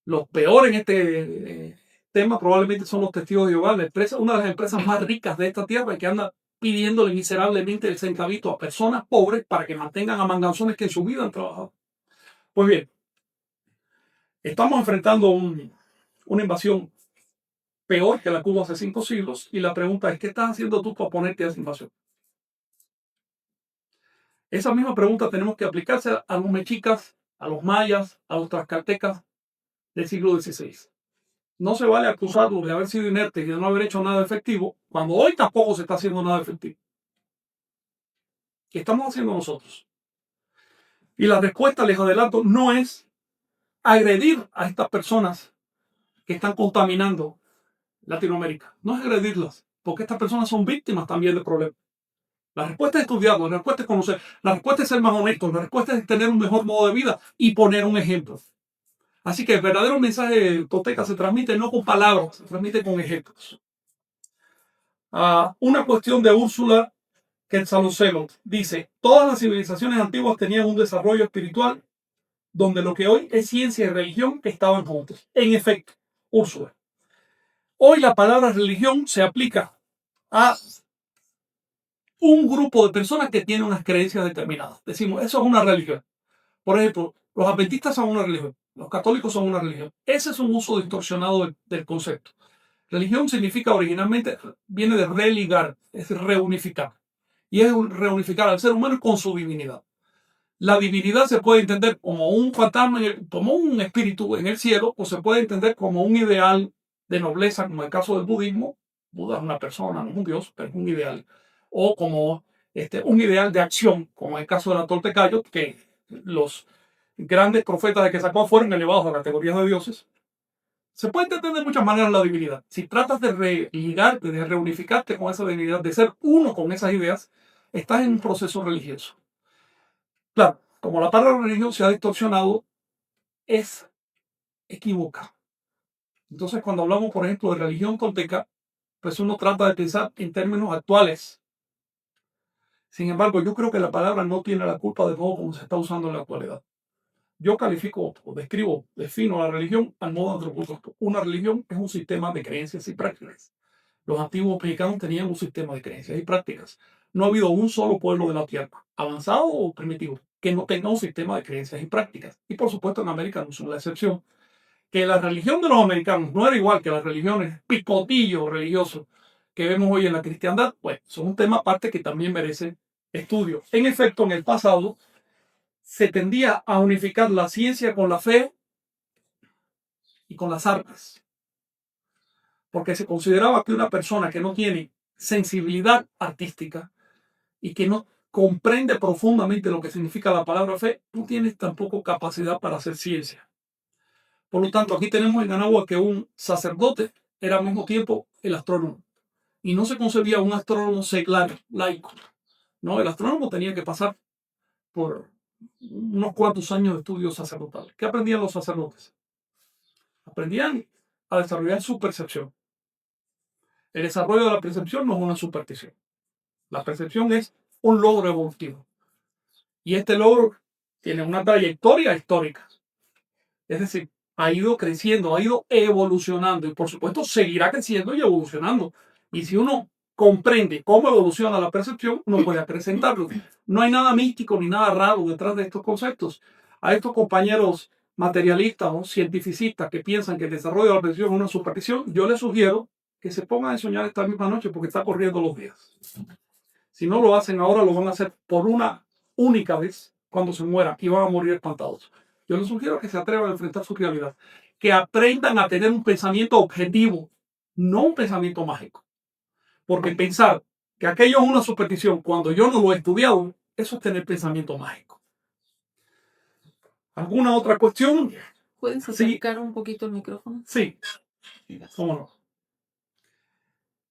Los peores en este tema probablemente son los testigos de Jehová, una de las empresas más ricas de esta tierra que anda pidiéndole miserablemente el centavito a personas pobres para que mantengan a manganzones que en su vida han trabajado. Pues bien, estamos enfrentando una invasión peor que la que hubo hace 5 siglos y la pregunta es, ¿qué estás haciendo tú para oponerte a esa invasión? Esa misma pregunta tenemos que aplicarse a los mexicas, a los mayas, a los tlaxcaltecas del siglo XVI. No se vale acusarlos de haber sido inertes y de no haber hecho nada efectivo, cuando hoy tampoco se está haciendo nada efectivo. ¿Qué estamos haciendo nosotros? Y la respuesta, les adelanto, no es agredir a estas personas que están contaminando Latinoamérica. No es agredirlas, porque estas personas son víctimas también del problema. La respuesta es estudiarlo, la respuesta es conocer, la respuesta es ser más honesto, la respuesta es tener un mejor modo de vida y poner un ejemplo. Así que el verdadero mensaje tolteca se transmite no con palabras, se transmite con ejemplos. Una cuestión de Úrsula Quetzalcoatl dice: todas las civilizaciones antiguas tenían un desarrollo espiritual donde lo que hoy es ciencia y religión estaban juntos. En efecto, Úrsula, hoy la palabra religión se aplica a un grupo de personas que tienen unas creencias determinadas. Decimos, eso es una religión. Por ejemplo, los adventistas son una religión, los católicos son una religión. Ese es un uso distorsionado del concepto. Religión significa originalmente, viene de religar, es reunificar. Y es reunificar al ser humano con su divinidad. La divinidad se puede entender como un fantasma, como un espíritu en el cielo, o se puede entender como un ideal de nobleza, como en el caso del budismo. Buda es una persona, no es un dios, pero es un ideal. O como un ideal de acción, como en el caso de la Toltecayot, que los grandes profetas de que sacó fueron elevados a categorías de dioses. Se puede entender de muchas maneras la divinidad. Si tratas de religarte, de reunificarte con esa divinidad, de ser uno con esas ideas, estás en un proceso religioso. Claro, como la palabra religión se ha distorsionado, es equivocada. Entonces, cuando hablamos, por ejemplo, de religión tolteca, pues uno trata de pensar en términos actuales. Sin embargo, yo creo que la palabra no tiene la culpa de todo como se está usando en la actualidad. Yo califico o describo, defino la religión al modo antropológico. Una religión es un sistema de creencias y prácticas. Los antiguos mexicanos tenían un sistema de creencias y prácticas. No ha habido un solo pueblo de la tierra, avanzado o primitivo, que no tenga un sistema de creencias y prácticas. Y por supuesto en América no son la excepción. Que la religión de los americanos no era igual que las religiones picotillo religioso que vemos hoy en la cristiandad, pues son un tema aparte que también merece estudio. En efecto, en el pasado se tendía a unificar la ciencia con la fe y con las artes, porque se consideraba que una persona que no tiene sensibilidad artística y que no comprende profundamente lo que significa la palabra fe, no tiene tampoco capacidad para hacer ciencia. Por lo tanto, aquí tenemos en Anáhuac que un sacerdote era al mismo tiempo el astrónomo. Y no se concebía un astrónomo seglar, laico. No, el astrónomo tenía que pasar por unos cuantos años de estudios sacerdotales. ¿Qué aprendían los sacerdotes? Aprendían a desarrollar su percepción. El desarrollo de la percepción no es una superstición. La percepción es un logro evolutivo. Y este logro tiene una trayectoria histórica. Es decir, ha ido creciendo, ha ido evolucionando y por supuesto seguirá creciendo y evolucionando. Y si uno comprende cómo evoluciona la percepción, uno puede acrecentarlo. No hay nada místico ni nada raro detrás de estos conceptos. A estos compañeros materialistas o cientificistas que piensan que el desarrollo de la percepción es una superstición, yo les sugiero que se pongan a soñar esta misma noche porque está corriendo los días. Si no lo hacen ahora, lo van a hacer por una única vez cuando se mueran y van a morir espantados. Yo les sugiero que se atrevan a enfrentar su realidad, que aprendan a tener un pensamiento objetivo, no un pensamiento mágico. Porque pensar que aquello es una superstición cuando yo no lo he estudiado, eso es tener pensamiento mágico. ¿Alguna otra cuestión? ¿Puedes acercar un poquito el micrófono? Sí, cómo no.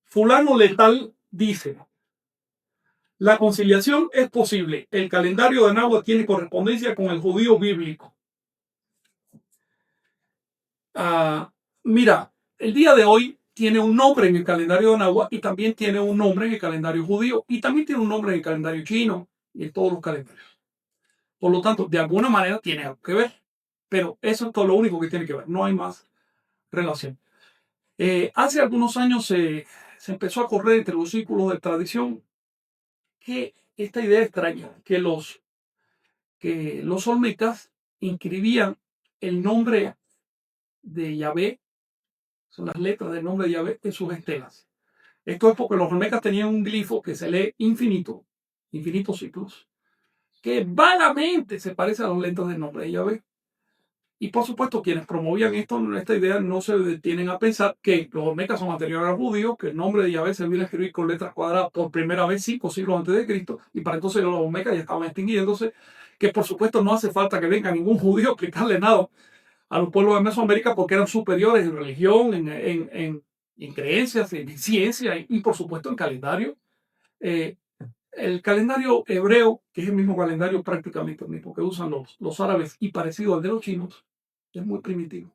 Fulano Letal dice: la conciliación es posible. El calendario de Anáhuac tiene correspondencia con el judío bíblico. Mira, el día de hoy tiene un nombre en el calendario de Anáhuac y también tiene un nombre en el calendario judío y también tiene un nombre en el calendario chino y en todos los calendarios. Por lo tanto, de alguna manera tiene algo que ver. Pero eso es todo lo único que tiene que ver. No hay más relación. Hace algunos años se empezó a correr entre los círculos de tradición que esta idea extraña, que los olmecas inscribían el nombre de Yahvé, son las letras del nombre de Yahvé, en sus estelas. Esto es porque los olmecas tenían un glifo que se lee infinito, infinitos ciclos, que vagamente se parece a los lentes del nombre de Yahvé. Y por supuesto, quienes promovían esta idea no se detienen a pensar que los olmecas son anteriores a los judíos, que el nombre de Yahvé se vino a escribir con letras cuadradas por primera vez 5 siglos antes de Cristo, y para entonces los olmecas ya estaban extinguiéndose, que por supuesto no hace falta que venga ningún judío a explicarle nada a los pueblos de Mesoamérica porque eran superiores en religión, en creencias, en ciencia y por supuesto en calendario. El calendario hebreo, que es el mismo calendario prácticamente el mismo que usan los árabes y parecido al de los chinos, es muy primitivo,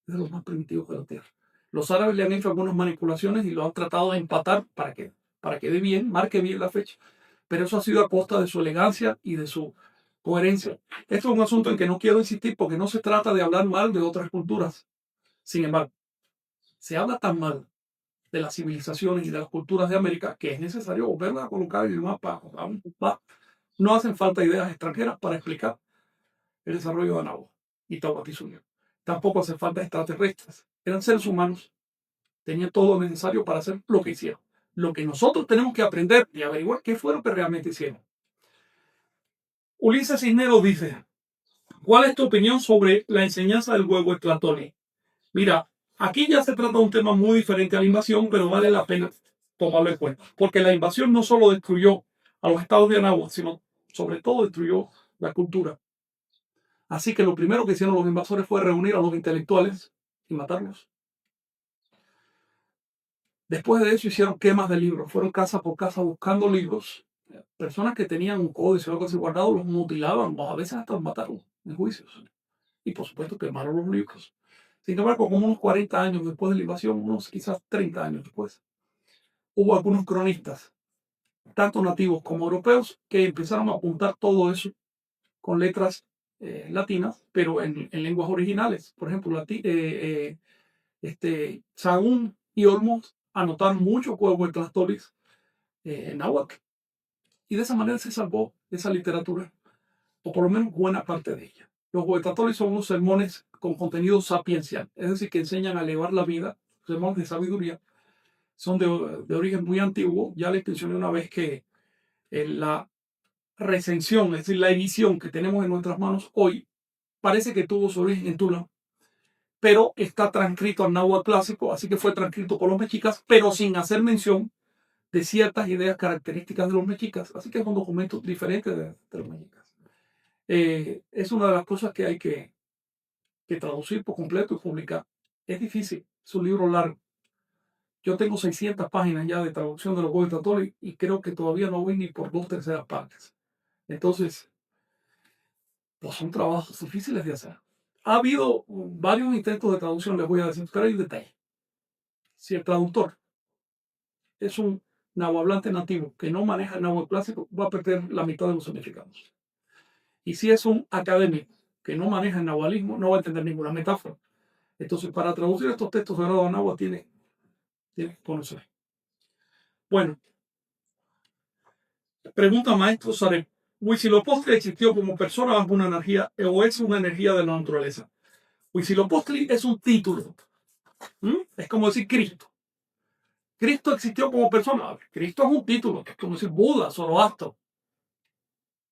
es de los más primitivos de la Tierra. Los árabes le han hecho algunas manipulaciones y lo han tratado de empatar para que dé bien, marque bien la fecha, pero eso ha sido a costa de su elegancia y de su coherencia. Esto es un asunto en que no quiero insistir porque no se trata de hablar mal de otras culturas. Sin embargo, se habla tan mal de las civilizaciones y de las culturas de América que es necesario volverlas a colocar en el mapa. No hacen falta ideas extranjeras para explicar el desarrollo de Anáhuac y Tahuantinsuyo. Tampoco hace falta extraterrestres. Eran seres humanos. Tenían todo lo necesario para hacer lo que hicieron. Lo que nosotros tenemos que aprender y averiguar qué fue lo que realmente hicieron. Ulises Cisneros dice, ¿cuál es tu opinión sobre la enseñanza del huevo Tlatoani? Mira, aquí ya se trata de un tema muy diferente a la invasión, pero vale la pena tomarlo en cuenta. Porque la invasión no solo destruyó a los estados de Anáhuac, sino sobre todo destruyó la cultura. Así que lo primero que hicieron los invasores fue reunir a los intelectuales y matarlos. Después de eso hicieron quemas de libros, fueron casa por casa buscando libros. Personas que tenían un códice o algo así guardado los mutilaban o a veces hasta los mataron en juicios. Y por supuesto quemaron los libros. Sin embargo, como unos 40 años después de la invasión, unos quizás 30 años después, hubo algunos cronistas, tanto nativos como europeos, que empezaron a apuntar todo eso con letras latinas, pero en lenguas originales. Por ejemplo, Sahagún y Olmos anotaron mucho Huevo Tlatoani en náhuatl. Y de esa manera se salvó esa literatura, o por lo menos buena parte de ella. Los Huehuetlatoani son unos sermones con contenido sapiencial, es decir, que enseñan a elevar la vida, sermones de sabiduría. Son de origen muy antiguo. Ya les mencioné una vez que la recensión, es decir, la edición que tenemos en nuestras manos hoy, parece que tuvo su origen en Tula, pero está transcrito al náhuatl clásico, así que fue transcrito por los mexicas, pero sin hacer mención de ciertas ideas características de los mexicas. Así que es un documento diferente de los mexicas. Es una de las cosas que hay que traducir por completo y publicar. Es difícil, es un libro largo. Yo tengo 600 páginas ya de traducción de los Huehuetlatoani y creo que todavía no voy ni por 2/3 partes. Entonces, pues son trabajos difíciles de hacer. Ha habido varios intentos de traducción, les voy a decir, pero hay un detalle. Si el traductor es un nahuablante nativo que no maneja el náhuatl clásico, va a perder la mitad de los significados. Y si es un académico que no maneja el nahualismo, no va a entender ninguna metáfora. Entonces, para traducir estos textos sagrados a náhuatl, tiene que conocer. Bueno, pregunta maestro Sarep. ¿Huitzilopochtli existió como persona bajo una energía o es una energía de la naturaleza? Huitzilopochtli es un título. Es como decir Cristo. Cristo existió como persona. Cristo es un título, que es como decir Buda, Zoroastro.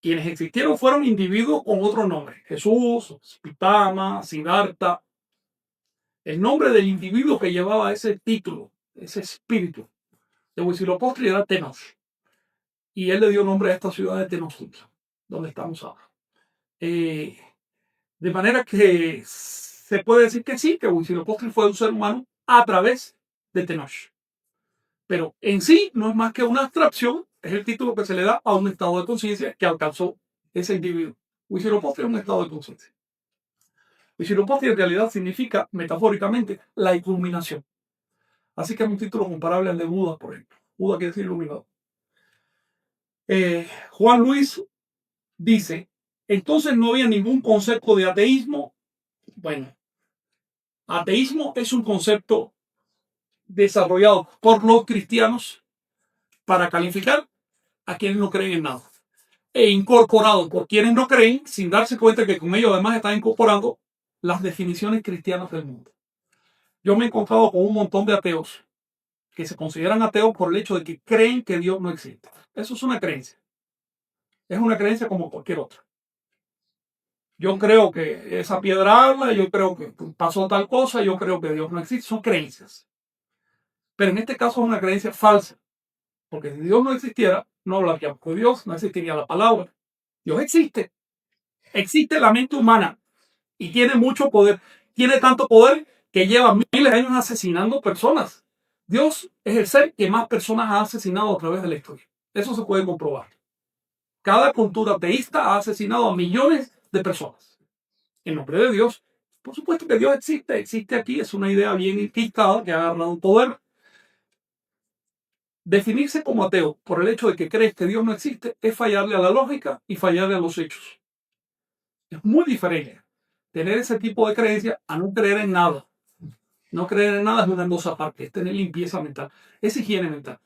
Quienes existieron fueron individuos con otro nombre. Jesús, Pitama, Siddhartha. El nombre del individuo que llevaba ese título, ese espíritu de Huitzilopochtli era Tenoch. Y él le dio nombre a esta ciudad de Tenochtitlan, donde estamos ahora. De manera que se puede decir que sí, que Huitzilopochtli fue un ser humano a través de Tenoch. Pero en sí no es más que una abstracción, es el título que se le da a un estado de conciencia que alcanzó ese individuo. Huitzilopochtli es un estado de conciencia. Huitzilopochtli en realidad significa, metafóricamente, la iluminación. Así que es un título comparable al de Buda, por ejemplo. Buda quiere decir iluminado. Juan Luis dice, entonces no había ningún concepto de ateísmo. Bueno, ateísmo es un concepto desarrollado por los cristianos para calificar a quienes no creen en nada, e incorporado por quienes no creen sin darse cuenta que con ello además están incorporando las definiciones cristianas del mundo. Yo me he encontrado con un montón de ateos que se consideran ateos por el hecho de que creen que Dios no existe. Eso es una creencia. es una creencia como cualquier otra. Yo creo que esa piedra habla, yo creo que pasó tal cosa, yo creo que Dios no existe, son creencias. Pero en este caso es una creencia falsa, porque si Dios no existiera, no hablaríamos de Dios, no existiría la palabra. Dios existe, existe la mente humana y tiene mucho poder, tiene tanto poder que lleva miles de años asesinando personas. Dios es el ser que más personas ha asesinado a través de la historia. Eso se puede comprobar. Cada cultura teísta ha asesinado a millones de personas en nombre de Dios. Por supuesto que Dios existe, existe aquí, es una idea bien enquistada que ha agarrado poder. Definirse como ateo por el hecho de que crees que Dios no existe es fallarle a la lógica y fallarle a los hechos. Es muy diferente tener ese tipo de creencia a no creer en nada. No creer en nada es una cosa aparte, es tener limpieza mental, es higiene mental.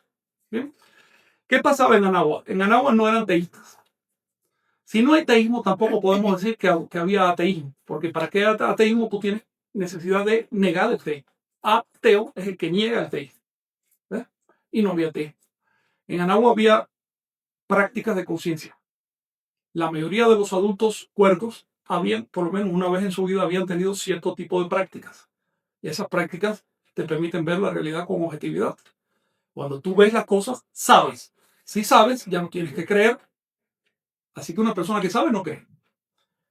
¿Bien? ¿Qué pasaba en Anáhuac? En Anáhuac no eran teístas. Si no hay teísmo, tampoco podemos decir que había ateísmo, porque para que haya ateísmo tú tienes necesidad de negar el teísmo. Ateo es el que niega el teísmo. ¿Ves? Y no había teísmo. En Anáhuac había prácticas de conciencia. La mayoría de los adultos cuerdos habían, por lo menos una vez en su vida, habían tenido cierto tipo de prácticas. Y esas prácticas te permiten ver la realidad con objetividad. Cuando tú ves las cosas, sabes. Si sabes, ya no tienes que creer. Así que una persona que sabe no cree.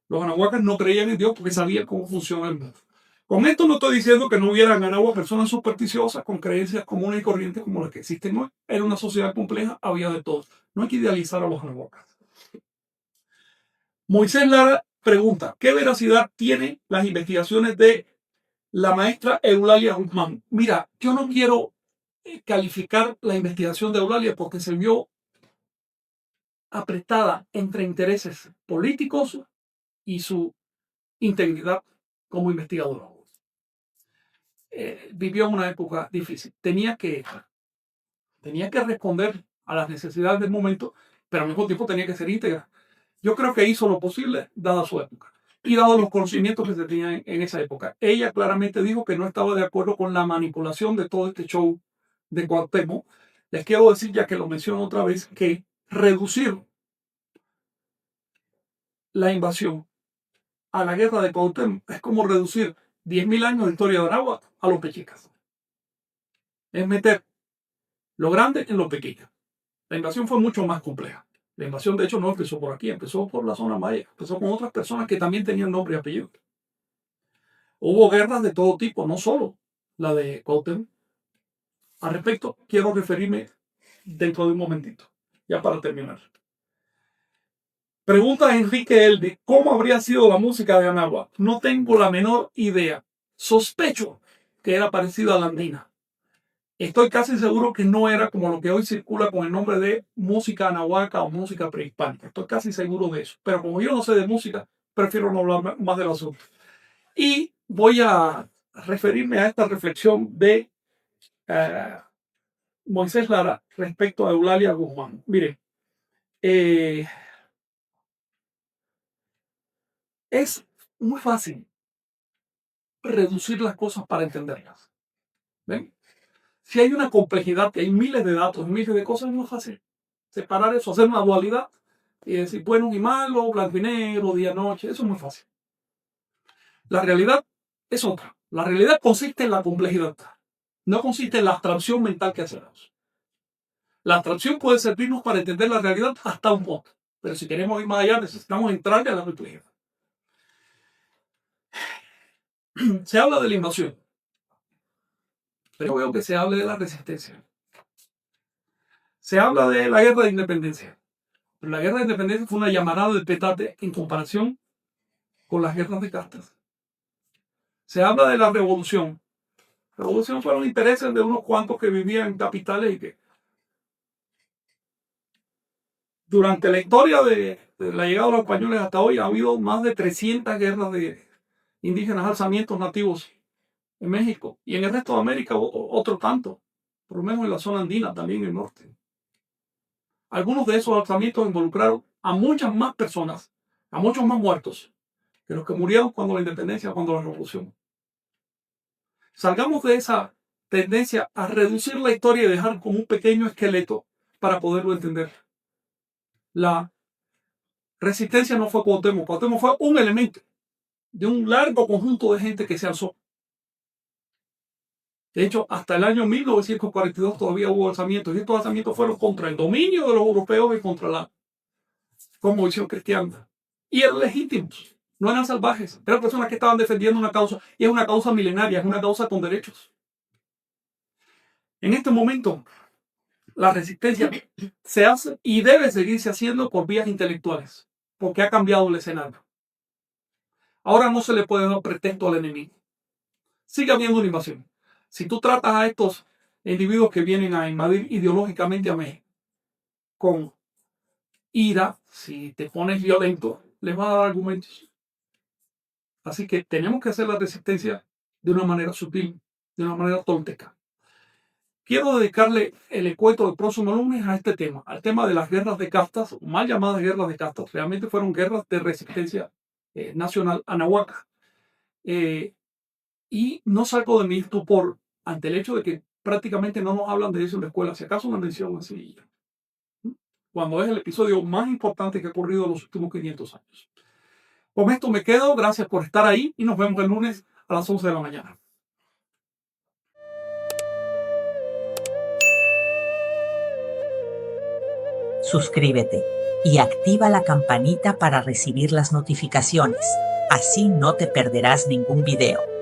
Los anahuacas no creían en Dios porque sabían cómo funciona el mundo. Con esto no estoy diciendo que no hubieran en Anáhuac personas supersticiosas con creencias comunes y corrientes como las que existen hoy. Era una sociedad compleja, había de todo. No hay que idealizar a los anahuacas. Moisés Lara pregunta, ¿qué veracidad tienen las investigaciones de la maestra Eulalia Guzmán? Mira, yo no quiero calificar la investigación de Eulalia porque se vio apretada entre intereses políticos y su integridad como investigadora. Vivió una época difícil. Tenía que responder a las necesidades del momento, pero al mismo tiempo tenía que ser íntegra. Yo creo que hizo lo posible, dada su época y dado los conocimientos que se tenían en esa época. Ella claramente dijo que no estaba de acuerdo con la manipulación de todo este show de Cuauhtémoc. Les quiero decir, ya que lo menciono otra vez, que reducir la invasión a la guerra de Cuauhtémoc es como reducir 10.000 años de historia de Anáhuac a los pechicas. Es meter lo grande en lo pequeño. La invasión fue mucho más compleja. La invasión, de hecho, no empezó por aquí, empezó por la zona maya, empezó con otras personas que también tenían nombre y apellido. Hubo guerras de todo tipo, no solo la de Cuauhtémoc. Al respecto, quiero referirme dentro de un momentito, ya para terminar. Pregunta a Enrique Elde, ¿cómo habría sido la música de Anáhuac? No tengo la menor idea. Sospecho que era parecida a la andina. Estoy casi seguro que no era como lo que hoy circula con el nombre de música anahuaca o música prehispánica. Estoy casi seguro de eso. Pero como yo no sé de música, prefiero no hablar más del asunto. Y voy a referirme a esta reflexión de Moisés Lara respecto a Eulalia Guzmán. Mire, es muy fácil reducir las cosas para entenderlas. ¿Ven? Si hay una complejidad, que hay miles de datos, miles de cosas, no es fácil separar eso, hacer una dualidad y decir bueno y malo, blanco y negro, día y noche. Eso es muy fácil. La realidad es otra. La realidad consiste en la complejidad. No consiste en la abstracción mental que hacemos. La abstracción puede servirnos para entender la realidad hasta un punto. Pero si queremos ir más allá, necesitamos entrarle a la complejidad. Se habla de la invasión. Pero yo veo que se hable de la resistencia. Se habla de la guerra de independencia. Pero la guerra de independencia fue una llamarada de petate en comparación con las guerras de castas. Se habla de la revolución. La revolución fueron intereses de unos cuantos que vivían en capitales y que durante la historia de la llegada de los españoles hasta hoy ha habido más de 300 guerras de indígenas, alzamientos nativos en México y en el resto de América otro tanto, por lo menos en la zona andina, también en el norte. Algunos de esos alzamientos involucraron a muchas más personas, a muchos más muertos que los que murieron cuando la independencia, cuando la revolución. Salgamos de esa tendencia a reducir la historia y dejar como un pequeño esqueleto para poderlo entender. La Resistencia no fue Cuauhtémoc. Cuauhtémoc fue un elemento de un largo conjunto de gente que se alzó. De hecho, hasta el año 1942 todavía hubo alzamientos, y estos alzamientos fueron contra el dominio de los europeos y contra la conmovisión cristiana. Y eran legítimos, no eran salvajes, eran personas que estaban defendiendo una causa, y es una causa milenaria, es una causa con derechos. En este momento, la resistencia se hace y debe seguirse haciendo por vías intelectuales, porque ha cambiado el escenario. Ahora no se le puede dar pretexto al enemigo. Sigue habiendo una invasión. Si tú tratas a estos individuos que vienen a invadir ideológicamente a México con ira, si te pones violento, les va a dar argumentos. Así que tenemos que hacer la resistencia de una manera sutil, de una manera tolteca. Quiero dedicarle el encuentro del próximo lunes a este tema, al tema de las guerras de castas, mal llamadas guerras de castas. Realmente fueron guerras de resistencia nacional anahuaca. Y no salgo de mi estupor ante el hecho de que prácticamente no nos hablan de eso en la escuela, si acaso una mención así, cuando es el episodio más importante que ha ocurrido en los últimos 500 años. Con esto me quedo, gracias por estar ahí y nos vemos el lunes a las 11 de la mañana. Suscríbete y activa la campanita para recibir las notificaciones. Así no te perderás ningún video.